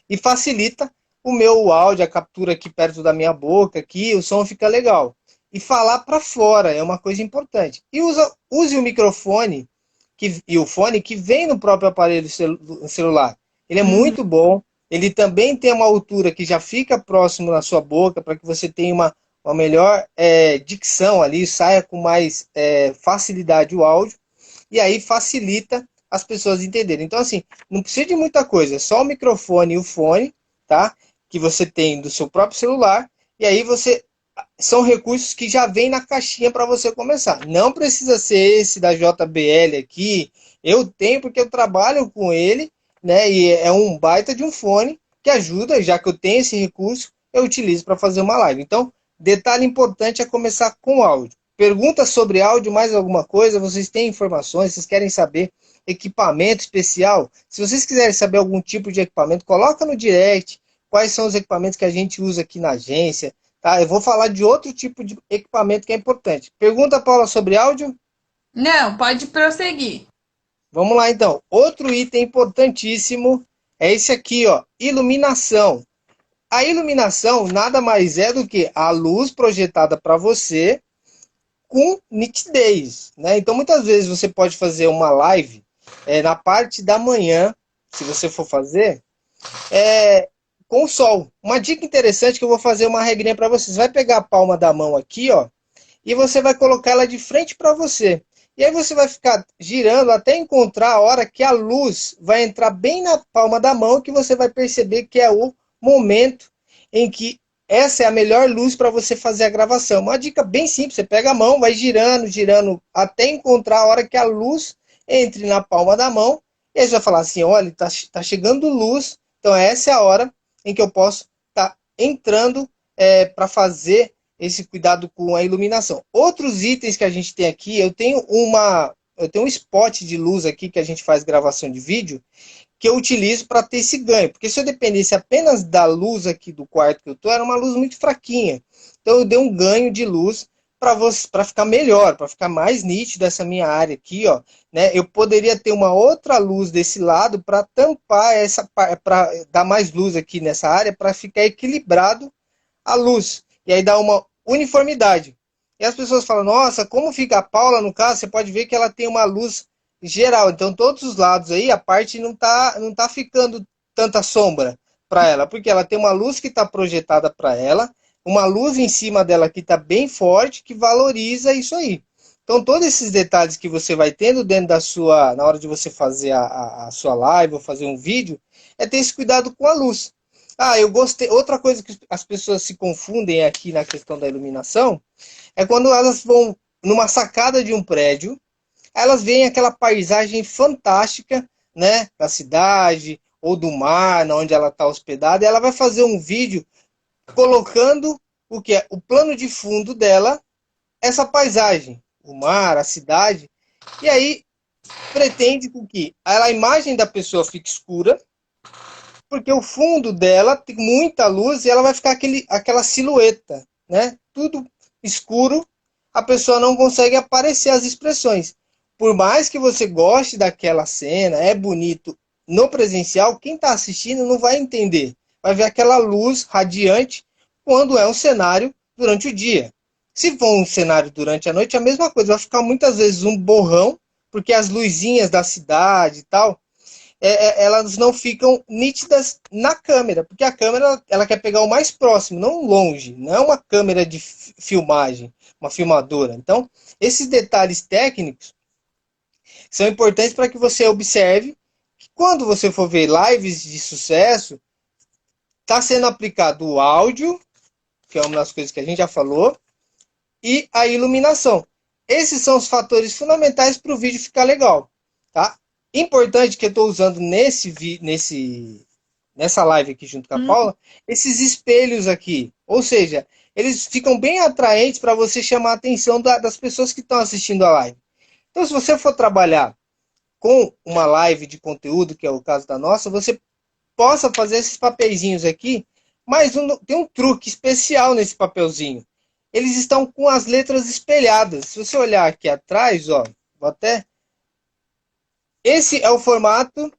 e facilita o meu áudio, a captura aqui perto da minha boca, aqui, o som fica legal. E falar para fora é uma coisa importante. E use o microfone e o fone que vem no próprio aparelho celular. Ele é Uhum. muito bom. Ele também tem uma altura que já fica próximo na sua boca para que você tenha uma melhor dicção ali, saia com mais facilidade o áudio. E aí facilita as pessoas entenderem. Então, assim, não precisa de muita coisa, é só o microfone e o fone, tá? Que você tem do seu próprio celular, e aí você são recursos que já vêm na caixinha para você começar. Não precisa ser esse da JBL aqui. Eu tenho porque eu trabalho com ele, né? E é um baita de um fone que ajuda, já que eu tenho esse recurso, eu utilizo para fazer uma live. Então, detalhe importante é começar com áudio. Pergunta sobre áudio, mais alguma coisa? Vocês têm informações? Vocês querem saber equipamento especial? Se vocês quiserem saber algum tipo de equipamento, coloca no direct. Quais são os equipamentos que a gente usa aqui na agência? Tá? Eu vou falar de outro tipo de equipamento que é importante. Pergunta, Paula, sobre áudio? Não, pode prosseguir. Vamos lá, então. Outro item importantíssimo é esse aqui, ó, iluminação. A iluminação nada mais é do que a luz projetada para você com nitidez, né? Então, muitas vezes você pode fazer uma live na parte da manhã, se você for fazer, com o sol. Uma dica interessante que eu vou fazer uma regrinha para vocês. Vai pegar a palma da mão aqui, ó, e você vai colocar ela de frente para você. E aí você vai ficar girando até encontrar a hora que a luz vai entrar bem na palma da mão, que você vai perceber que é o momento em que essa é a melhor luz para você fazer a gravação. Uma dica bem simples, você pega a mão, vai girando, girando, até encontrar a hora que a luz entre na palma da mão, e aí você vai falar assim, olha, tá chegando luz, então essa é a hora em que eu posso estar entrando para fazer esse cuidado com a iluminação. Outros itens que a gente tem aqui, eu tenho um spot de luz aqui que a gente faz gravação de vídeo, que eu utilizo para ter esse ganho. Porque se eu dependesse apenas da luz aqui do quarto que eu estou, era uma luz muito fraquinha. Então eu dei um ganho de luz para ficar melhor, para ficar mais nítido essa minha área aqui, ó, né? Eu poderia ter uma outra luz desse lado para tampar essa, para dar mais luz aqui nessa área, para ficar equilibrado a luz. E aí dá uma uniformidade. E as pessoas falam, nossa, como fica a Paula no caso, você pode ver que ela tem uma luz geral. Então, todos os lados aí, a parte não tá ficando tanta sombra para ela, porque ela tem uma luz que está projetada para ela, uma luz em cima dela que está bem forte, que valoriza isso aí. Então, todos esses detalhes que você vai tendo dentro da sua, na hora de você fazer a sua live ou fazer um vídeo, é ter esse cuidado com a luz. Ah, eu gostei. Outra coisa que as pessoas se confundem aqui na questão da iluminação é quando elas vão numa sacada de um prédio, elas veem aquela paisagem fantástica, né, da cidade ou do mar, onde ela está hospedada, e ela vai fazer um vídeo colocando o que é o plano de fundo dela, essa paisagem, o mar, a cidade, e aí pretende com que a imagem da pessoa fique escura, porque o fundo dela tem muita luz e ela vai ficar aquela silhueta, né? Tudo escuro, a pessoa não consegue aparecer as expressões. Por mais que você goste daquela cena, é bonito no presencial, quem está assistindo não vai entender. Vai ver aquela luz radiante quando é um cenário durante o dia. Se for um cenário durante a noite, é a mesma coisa. Vai ficar muitas vezes um borrão, porque as luzinhas da cidade e tal, elas não ficam nítidas na câmera, porque a câmera ela quer pegar o mais próximo, não longe, não é uma câmera de filmagem, uma filmadora. Então, esses detalhes técnicos são importantes para que você observe que quando você for ver lives de sucesso, está sendo aplicado o áudio, que é uma das coisas que a gente já falou, e a iluminação. Esses são os fatores fundamentais para o vídeo ficar legal, tá? Importante que eu estou usando nessa live aqui junto com a Paula, esses espelhos aqui. Ou seja, eles ficam bem atraentes para você chamar a atenção das pessoas que estão assistindo a live. Então, se você for trabalhar com uma live de conteúdo, que é o caso da nossa, você possa fazer esses papeizinhos aqui, mas tem um truque especial nesse papelzinho. Eles estão com as letras espelhadas. Se você olhar aqui atrás, ó, vou até... Esse é o formato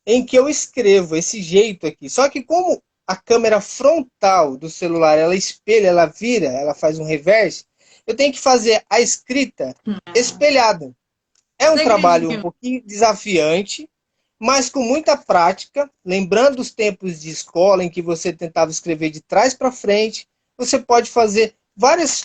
em que eu escrevo, esse jeito aqui. Só que como a câmera frontal do celular, ela espelha, ela vira, ela faz um reverse, eu tenho que fazer a escrita espelhada. É um trabalho um pouquinho desafiante, mas com muita prática, lembrando os tempos de escola em que você tentava escrever de trás para frente, você pode fazer várias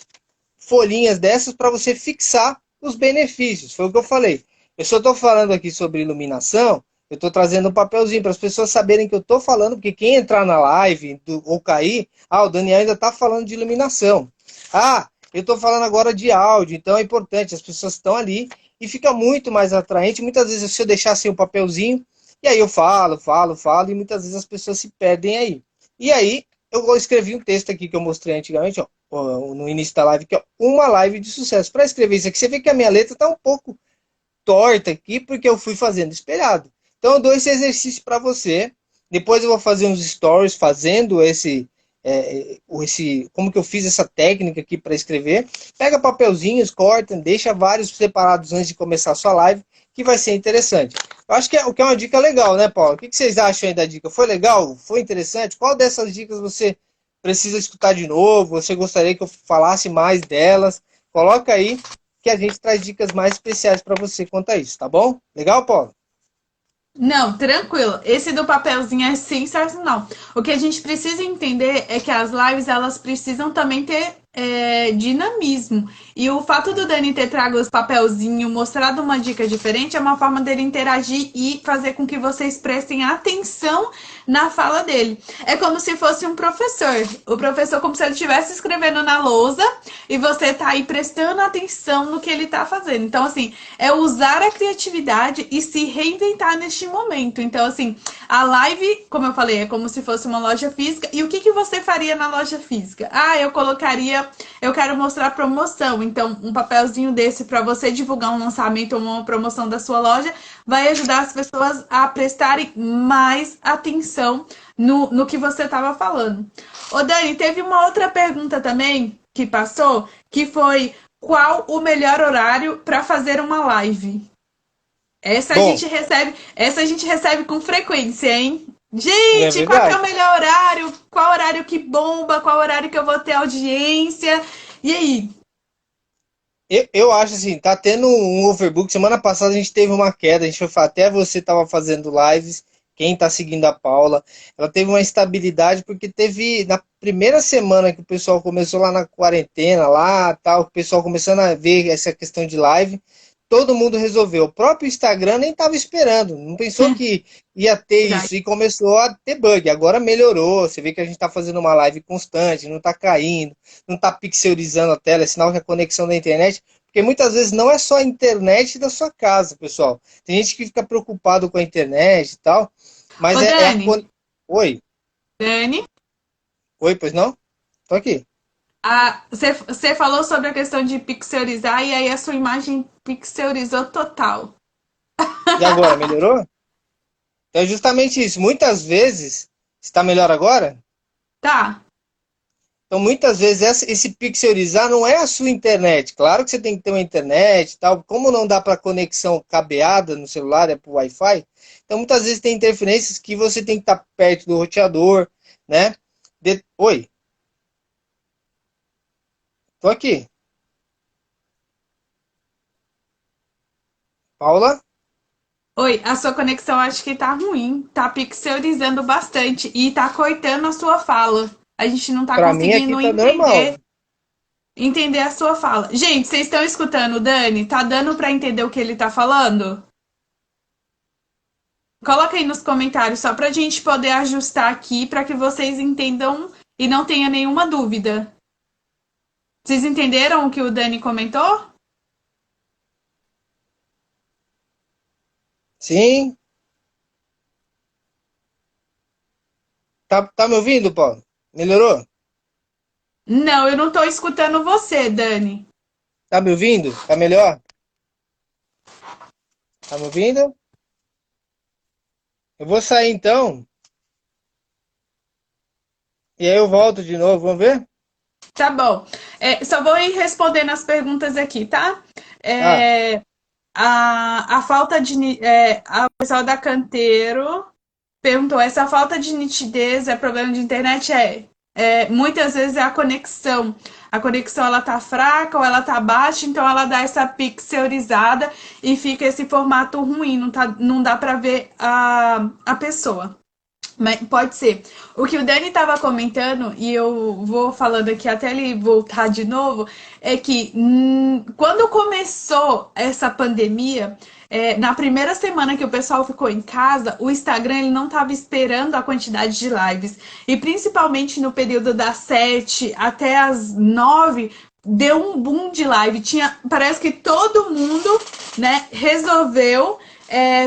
folhinhas dessas para você fixar os benefícios. Foi o que eu falei. Eu só estou falando aqui sobre iluminação, Eu estou trazendo um papelzinho para as pessoas saberem que eu estou falando, porque quem entrar na live ou cair, o Daniel ainda está falando de iluminação. Eu estou falando agora de áudio, então é importante, as pessoas estão ali e fica muito mais atraente. Muitas vezes, se eu deixar assim o papelzinho, e aí eu falo, e muitas vezes as pessoas se perdem aí. E aí, eu escrevi um texto aqui que eu mostrei antigamente, no início da live, que é uma live de sucesso. Para escrever isso aqui, você vê que a minha letra está um pouco torta aqui, porque eu fui fazendo espelhado. Então, eu dou esse exercício para você. Depois eu vou fazer uns stories fazendo como que eu fiz essa técnica aqui para escrever. Pega papelzinhos, corta, deixa vários separados antes de começar a sua live, que vai ser interessante. Eu acho que é uma dica legal, né, Paulo? O que vocês acham aí da dica? Foi legal? Foi interessante? Qual dessas dicas você precisa escutar de novo? Você gostaria que eu falasse mais delas? Coloca aí que a gente traz dicas mais especiais para você quanto a isso, tá bom? Legal, Paulo? Não, tranquilo. Esse do papelzinho é sensacional. O que a gente precisa entender é que as lives elas precisam também ter dinamismo. E o fato do Dani ter trago os papelzinhos, mostrado uma dica diferente, é uma forma dele interagir e fazer com que vocês prestem atenção na fala dele. É como se fosse um professor. O professor, como se ele estivesse escrevendo na lousa e você tá aí prestando atenção no que ele tá fazendo. Então, assim, é usar a criatividade e se reinventar neste momento. Então, assim, a live, como eu falei, é como se fosse uma loja física. E o que você faria na loja física? Eu quero mostrar promoção. Então, um papelzinho desse para você divulgar um lançamento ou uma promoção da sua loja vai ajudar as pessoas a prestarem mais atenção no que você estava falando. Ô, Dani, teve uma outra pergunta também que passou, que foi qual o melhor horário para fazer uma live? Essa a gente recebe com frequência, hein? É Gente, qual que é o verdade. melhor horário? Qual horário que bomba? Qual horário que eu vou ter audiência? E aí? Eu acho assim, tá tendo um overbook. Semana passada a gente teve uma queda, a gente foi até você estava fazendo lives, quem está seguindo a Paula, ela teve uma estabilidade porque teve na primeira semana que o pessoal começou lá na quarentena, lá tal, o pessoal começando a ver essa questão de live, todo mundo resolveu. O próprio Instagram nem estava esperando, não pensou que ia ter Verdade. isso e começou a ter bug. Agora melhorou, você vê que a gente está fazendo uma live constante, não está caindo, não está pixelizando a tela, é sinal que a conexão da internet, porque muitas vezes não é só a internet da sua casa, pessoal. Tem gente que fica preocupado com a internet e tal, mas Ô, Dani, Oi, Dani, oi, pois não? Tô aqui. você falou sobre a questão de pixelizar e aí a sua imagem pixelizou total. E agora, melhorou? Então é justamente isso. Muitas vezes, está melhor agora? Tá. Então, muitas vezes, esse pixelizar não é a sua internet. Claro que você tem que ter uma internet e tal. Como não dá para conexão cabeada no celular, é para Wi-Fi. Então, muitas vezes tem interferências que você tem que estar perto do roteador, né? Oi, tô aqui. Paula? Oi, a sua conexão acho que tá ruim, tá pixelizando bastante e tá cortando a sua fala. A gente não tá Para mim aqui conseguindo tá normal. entender a sua fala. Gente, vocês estão escutando o Dani? Tá dando pra entender o que ele tá falando? Coloca aí nos comentários só pra gente poder ajustar aqui pra que vocês entendam e não tenha nenhuma dúvida. Vocês entenderam o que o Dani comentou? Sim. Tá me ouvindo, Paulo? Melhorou? Não, eu não tô escutando você, Dani. Tá me ouvindo? Tá melhor? Tá me ouvindo? Eu vou sair então. E aí eu volto de novo, vamos ver? Tá bom. Só vou ir respondendo as perguntas aqui, tá? Ah, É, a falta de. A pessoa da Canteiro perguntou: essa falta de nitidez é problema de internet? Muitas vezes é a conexão. A conexão ela tá fraca ou ela tá baixa, então ela dá essa pixelizada e fica esse formato ruim, não dá pra ver a pessoa. Mas pode ser. O que o Dani estava comentando, e eu vou falando aqui até ele voltar de novo, é que quando começou essa pandemia, na primeira semana que o pessoal ficou em casa, o Instagram ele não estava esperando a quantidade de lives. E principalmente no período das 7 até as 9, deu um boom de live. Parece que todo mundo, né, resolveu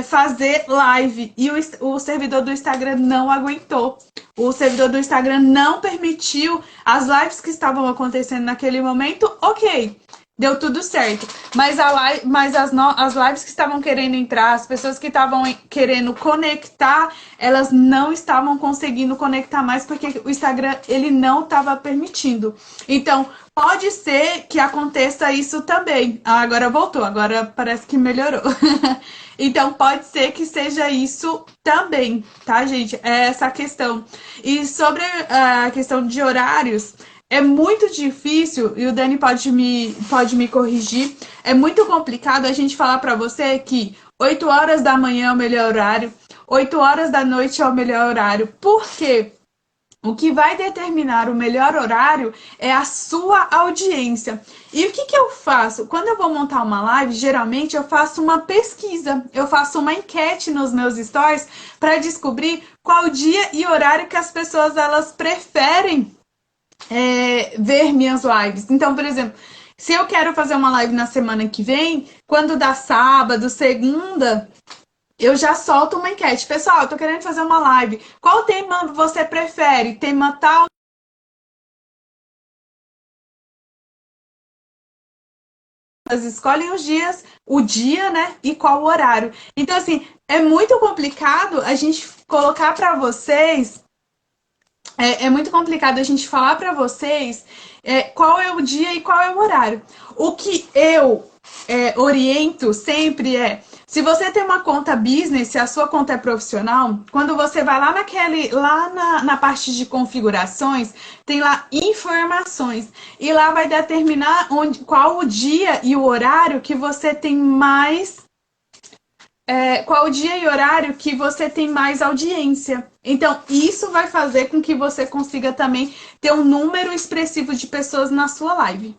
fazer live e o servidor do Instagram não aguentou. O servidor do Instagram não permitiu as lives que estavam acontecendo naquele momento. Ok, deu tudo certo. Mas as lives que estavam querendo entrar, as pessoas que estavam querendo conectar, elas não estavam conseguindo conectar mais porque o Instagram ele não estava permitindo. Então, pode ser que aconteça isso também. Agora voltou, agora parece que melhorou. Então, pode ser que seja isso também, tá, gente? É essa questão. E sobre a questão de horários, é muito difícil, e o Dani pode me corrigir, é muito complicado a gente falar para você que 8 horas da manhã é o melhor horário, 8 horas da noite é o melhor horário. Por quê? O que vai determinar o melhor horário é a sua audiência. E o que eu faço? Quando eu vou montar uma live, geralmente eu faço uma pesquisa, eu faço uma enquete nos meus stories para descobrir qual dia e horário que as pessoas elas preferem ver minhas lives. Então, por exemplo, se eu quero fazer uma live na semana que vem, quando dá sábado, segunda, eu já solto uma enquete. Pessoal, eu tô querendo fazer uma live. Qual tema você prefere? Tema tal? Elas escolhem os dias, o dia, né? E qual o horário. Então, assim, é muito complicado a gente colocar para vocês. É muito complicado a gente falar para vocês qual é o dia e qual é o horário. O que eu oriento sempre se você tem uma conta business, se a sua conta é profissional, quando você vai na parte de configurações, tem lá informações. E lá vai determinar qual o dia e o horário que você tem mais. Qual o dia e horário que você tem mais audiência. Então, isso vai fazer com que você consiga também ter um número expressivo de pessoas na sua live.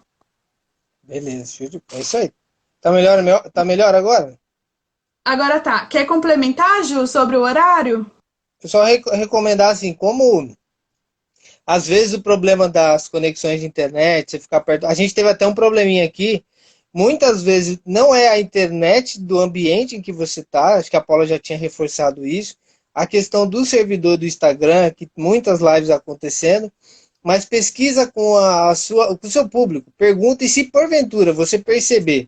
Beleza, é isso aí. Tá melhor agora? Agora tá. Quer complementar, Ju, sobre o horário? Eu só recomendar assim, como às vezes o problema das conexões de internet, você ficar perto. A gente teve até um probleminha aqui. Muitas vezes não é a internet do ambiente em que você está, acho que a Paula já tinha reforçado isso. A questão do servidor do Instagram, que muitas lives acontecendo, mas pesquisa com com o seu público. Pergunta e se porventura você perceber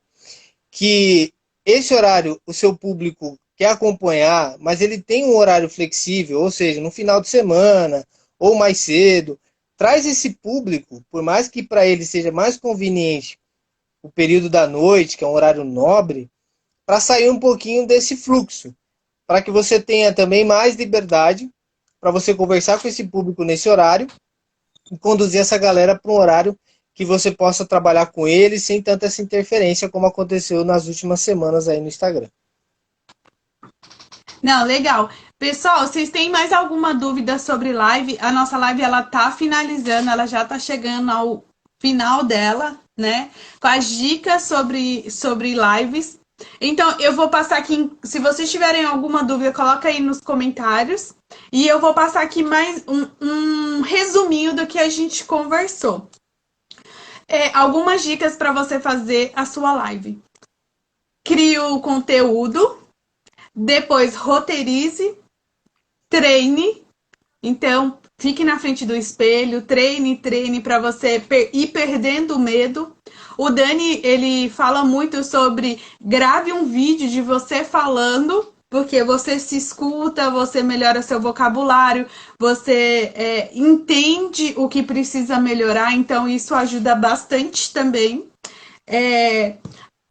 que esse horário o seu público quer acompanhar, mas ele tem um horário flexível, ou seja, no final de semana ou mais cedo, traz esse público, por mais que para ele seja mais conveniente o período da noite, que é um horário nobre, para sair um pouquinho desse fluxo, para que você tenha também mais liberdade para você conversar com esse público nesse horário e conduzir essa galera para um horário que você possa trabalhar com eles sem tanta essa interferência como aconteceu nas últimas semanas aí no Instagram. Não, legal. Pessoal, vocês têm mais alguma dúvida sobre live? A nossa live ela tá finalizando, ela já tá chegando ao final dela, né? Com as dicas sobre lives. Então, eu vou passar aqui, se vocês tiverem alguma dúvida, coloca aí nos comentários. E eu vou passar aqui mais um resuminho do que a gente conversou. Algumas dicas para você fazer a sua live. Crie o conteúdo, depois roteirize, treine. Então, fique na frente do espelho, treine para você ir perdendo o medo. O Dani, ele fala muito sobre grave um vídeo de você falando, porque você se escuta, você melhora seu vocabulário, você entende o que precisa melhorar, então isso ajuda bastante também. É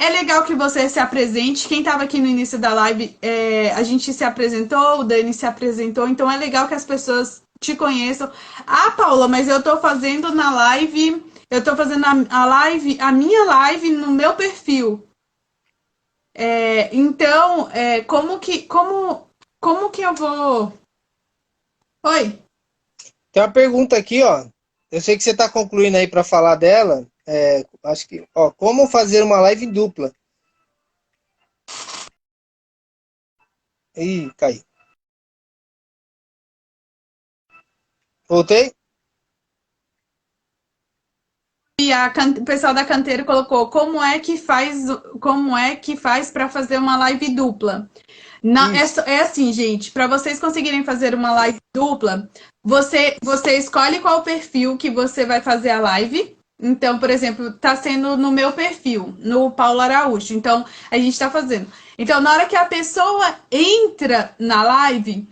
legal que você se apresente. Quem estava aqui no início da live, a gente se apresentou, o Dani se apresentou, então é legal que as pessoas te conheçam. Ah, Paula, mas eu tô fazendo na live, eu tô fazendo a minha live no meu perfil. Então, como que eu vou Oi. Tem uma pergunta aqui, ó. Eu sei que você está concluindo aí para falar dela. Acho que, ó, como fazer uma live dupla? Ih, caiu. Voltei? E o pessoal da canteira colocou como é que faz para fazer uma live dupla. Isso. É assim, gente, para vocês conseguirem fazer uma live dupla, você escolhe qual perfil que você vai fazer a live. Então, por exemplo, tá sendo no meu perfil, no Paulo Araújo. Então, a gente tá fazendo. Então, na hora que a pessoa entra na live,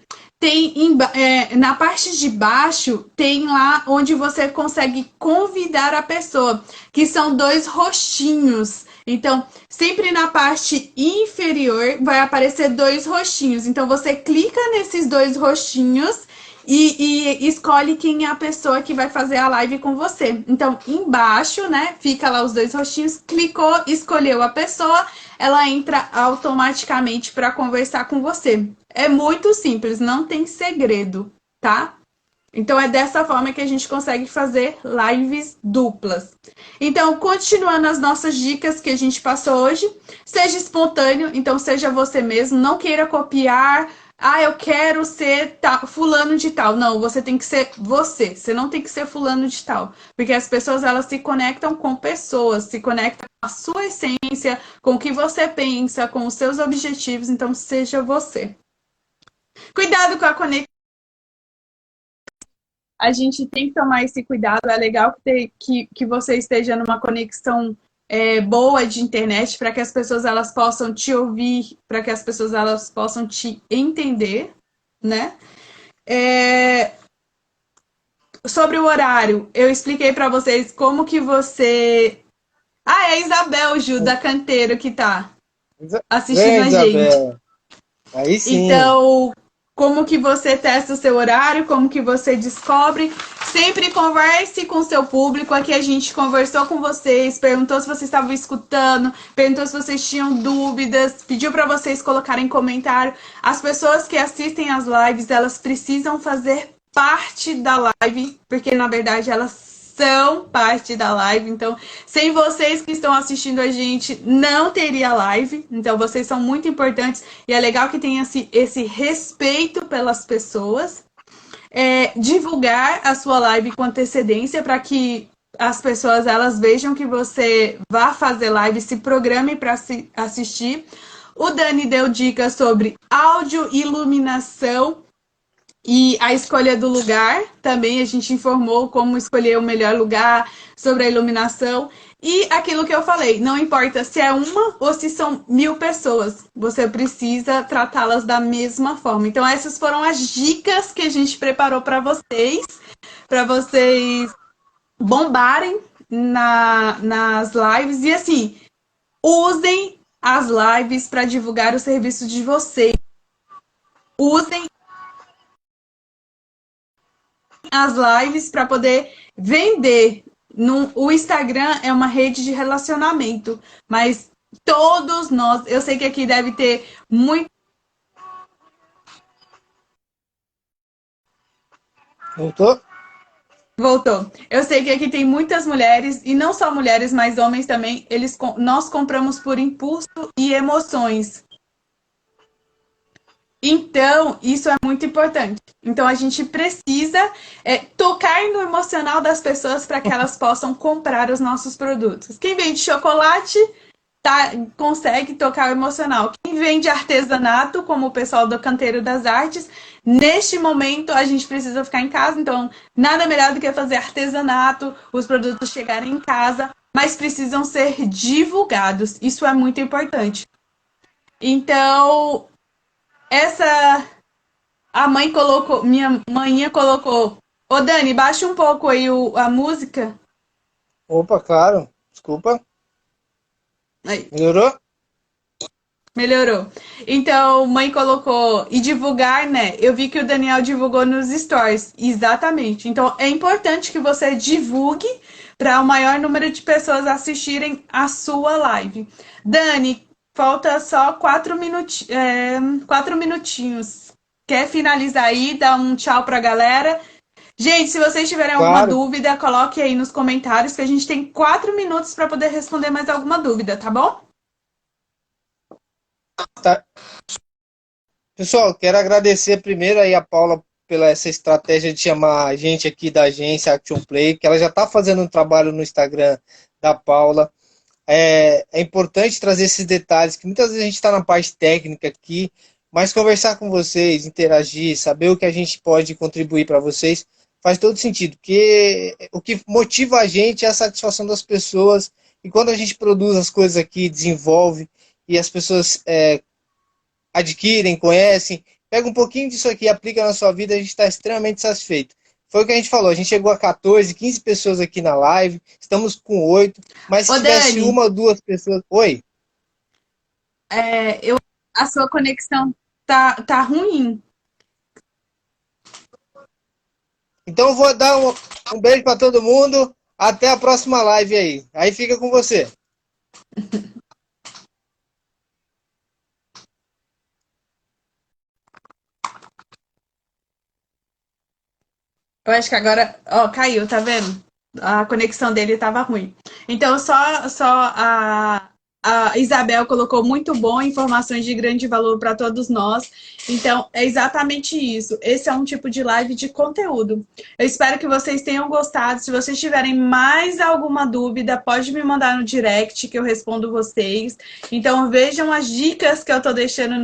na parte de baixo tem lá onde você consegue convidar a pessoa, que são dois rostinhos. Então, sempre na parte inferior vai aparecer dois rostinhos. Então, você clica nesses dois rostinhos e escolhe quem é a pessoa que vai fazer a live com você. Então, embaixo, né, fica lá os dois rostinhos, clicou, escolheu a pessoa, ela entra automaticamente para conversar com você. É muito simples, não tem segredo, tá? Então é dessa forma que a gente consegue fazer lives duplas. Então, continuando as nossas dicas que a gente passou hoje, seja espontâneo, então seja você mesmo, não queira copiar. Ah, eu quero ser fulano de tal. Não, você tem que ser você. Você não tem que ser fulano de tal, porque as pessoas elas se conectam com pessoas, se conectam com a sua essência, com o que você pensa, com os seus objetivos. Então, seja você. Cuidado com a conexão. A gente tem que tomar esse cuidado. É legal que você esteja numa conexão boa de internet para que as pessoas elas possam te ouvir, para que as pessoas elas possam te entender, né? Sobre o horário, eu expliquei para vocês como que você. Ah, é a Isabel, Ju, da Canteiro, que tá assistindo Vem, a gente. Isabel. Aí sim. Então, como que você testa o seu horário, como que você descobre. Sempre converse com o seu público. Aqui a gente conversou com vocês, perguntou se vocês estavam escutando, perguntou se vocês tinham dúvidas, pediu para vocês colocarem comentário. As pessoas que assistem as lives, elas precisam fazer parte da live, porque na verdade elas são parte da live. Então, sem vocês que estão assistindo a gente, não teria live. Então, vocês são muito importantes e é legal que tenha esse respeito pelas pessoas. Divulgar a sua live com antecedência para que as pessoas elas vejam que você vá fazer live, se programe para assistir. O Dani deu dicas sobre áudio, iluminação e a escolha do lugar. Também a gente informou como escolher o melhor lugar, sobre a iluminação. E aquilo que eu falei, não importa se é uma ou se são 1000 pessoas, você precisa tratá-las da mesma forma. Então, essas foram as dicas que a gente preparou para vocês bombarem nas lives. E assim, usem as lives para divulgar o serviço de vocês. Usem as lives para poder vender. O Instagram é uma rede de relacionamento, mas todos nós, eu sei que aqui deve ter muito. Voltou? Voltou. Eu sei que aqui tem muitas mulheres, e não só mulheres, mas homens também. Nós compramos por impulso e emoções. Então, isso é muito importante. Então, a gente precisa tocar no emocional das pessoas para que elas possam comprar os nossos produtos. Quem vende chocolate consegue tocar o emocional. Quem vende artesanato, como o pessoal do Canteiro das Artes, neste momento a gente precisa ficar em casa. Então, nada melhor do que fazer artesanato, os produtos chegarem em casa, mas precisam ser divulgados. Isso é muito importante. Então, a mãe colocou, minha manhã colocou. Ô Dani, baixa um pouco aí a música. Opa, claro. Desculpa. Aí, Melhorou? melhorou. Então, mãe colocou. E divulgar, né? Eu vi que o Daniel divulgou nos stories. Exatamente. Então, é importante que você divulgue para o maior número de pessoas assistirem a sua live. Dani, falta só 4 minutinhos. quer finalizar aí, dar um tchau pra galera? Gente, se vocês tiverem alguma Claro. dúvida, coloque aí nos comentários que a gente tem 4 minutos para poder responder mais alguma dúvida, tá bom? Tá. Pessoal, quero agradecer primeiro aí a Paula pela essa estratégia de chamar a gente aqui da agência Action Play, que ela já está fazendo um trabalho no Instagram da Paula. É importante trazer esses detalhes, que muitas vezes a gente está na parte técnica aqui, mas conversar com vocês, interagir, saber o que a gente pode contribuir para vocês, faz todo sentido, porque o que motiva a gente é a satisfação das pessoas, e quando a gente produz as coisas aqui, desenvolve, e as pessoas adquirem, conhecem, pega um pouquinho disso aqui, aplica na sua vida, a gente está extremamente satisfeito. Foi o que a gente falou, a gente chegou a 14, 15 pessoas aqui na live, estamos com 8, mas se Ô, tivesse Dani, uma ou duas pessoas... Oi? a sua conexão tá ruim. Então eu vou dar um beijo para todo mundo, até a próxima live aí. Aí fica com você. Eu acho que agora, ó, caiu, tá vendo? A conexão dele tava ruim. Então, só a Isabel colocou muito bom, informações de grande valor para todos nós. Então, é exatamente isso. Esse é um tipo de live de conteúdo. Eu espero que vocês tenham gostado. Se vocês tiverem mais alguma dúvida, pode me mandar no direct que eu respondo vocês. Então, vejam as dicas que eu tô deixando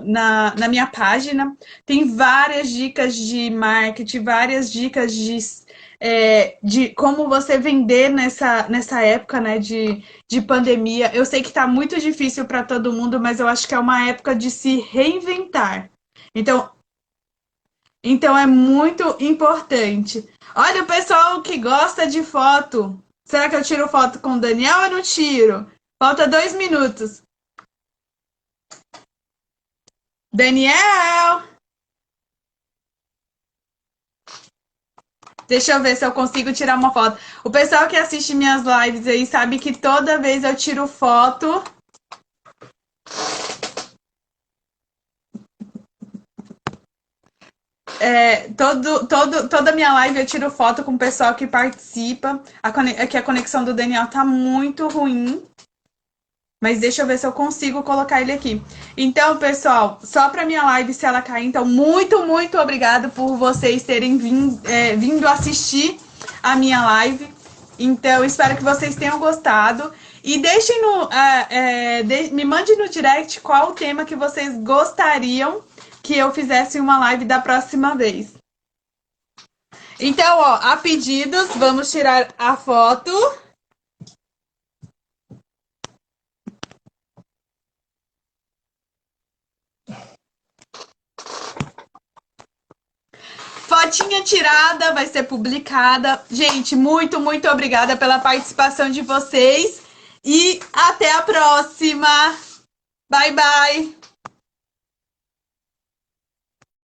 na minha página. Tem várias dicas de marketing, várias dicas de como você vender nessa época, né, de pandemia. Eu sei que está muito difícil para todo mundo, mas eu acho que é uma época de se reinventar. Então é muito importante. Olha o pessoal que gosta de foto. Será que eu tiro foto com o Daniel ou não tiro? Falta 2 minutos. Daniel! Deixa eu ver se eu consigo tirar uma foto. O pessoal que assiste minhas lives aí sabe que toda vez eu tiro foto. Toda minha live eu tiro foto com o pessoal que participa. Que a conexão do Daniel tá muito ruim. Mas deixa eu ver se eu consigo colocar ele aqui. Então, pessoal, só para minha live se ela cair. Então, muito, muito obrigado por vocês terem vindo assistir a minha live. Então, espero que vocês tenham gostado. E deixem me mande no direct qual o tema que vocês gostariam que eu fizesse uma live da próxima vez. Então, ó, a pedidos, vamos tirar a foto. Fotinha tirada, vai ser publicada. Gente, muito, muito obrigada pela participação de vocês. E até a próxima. Bye, bye.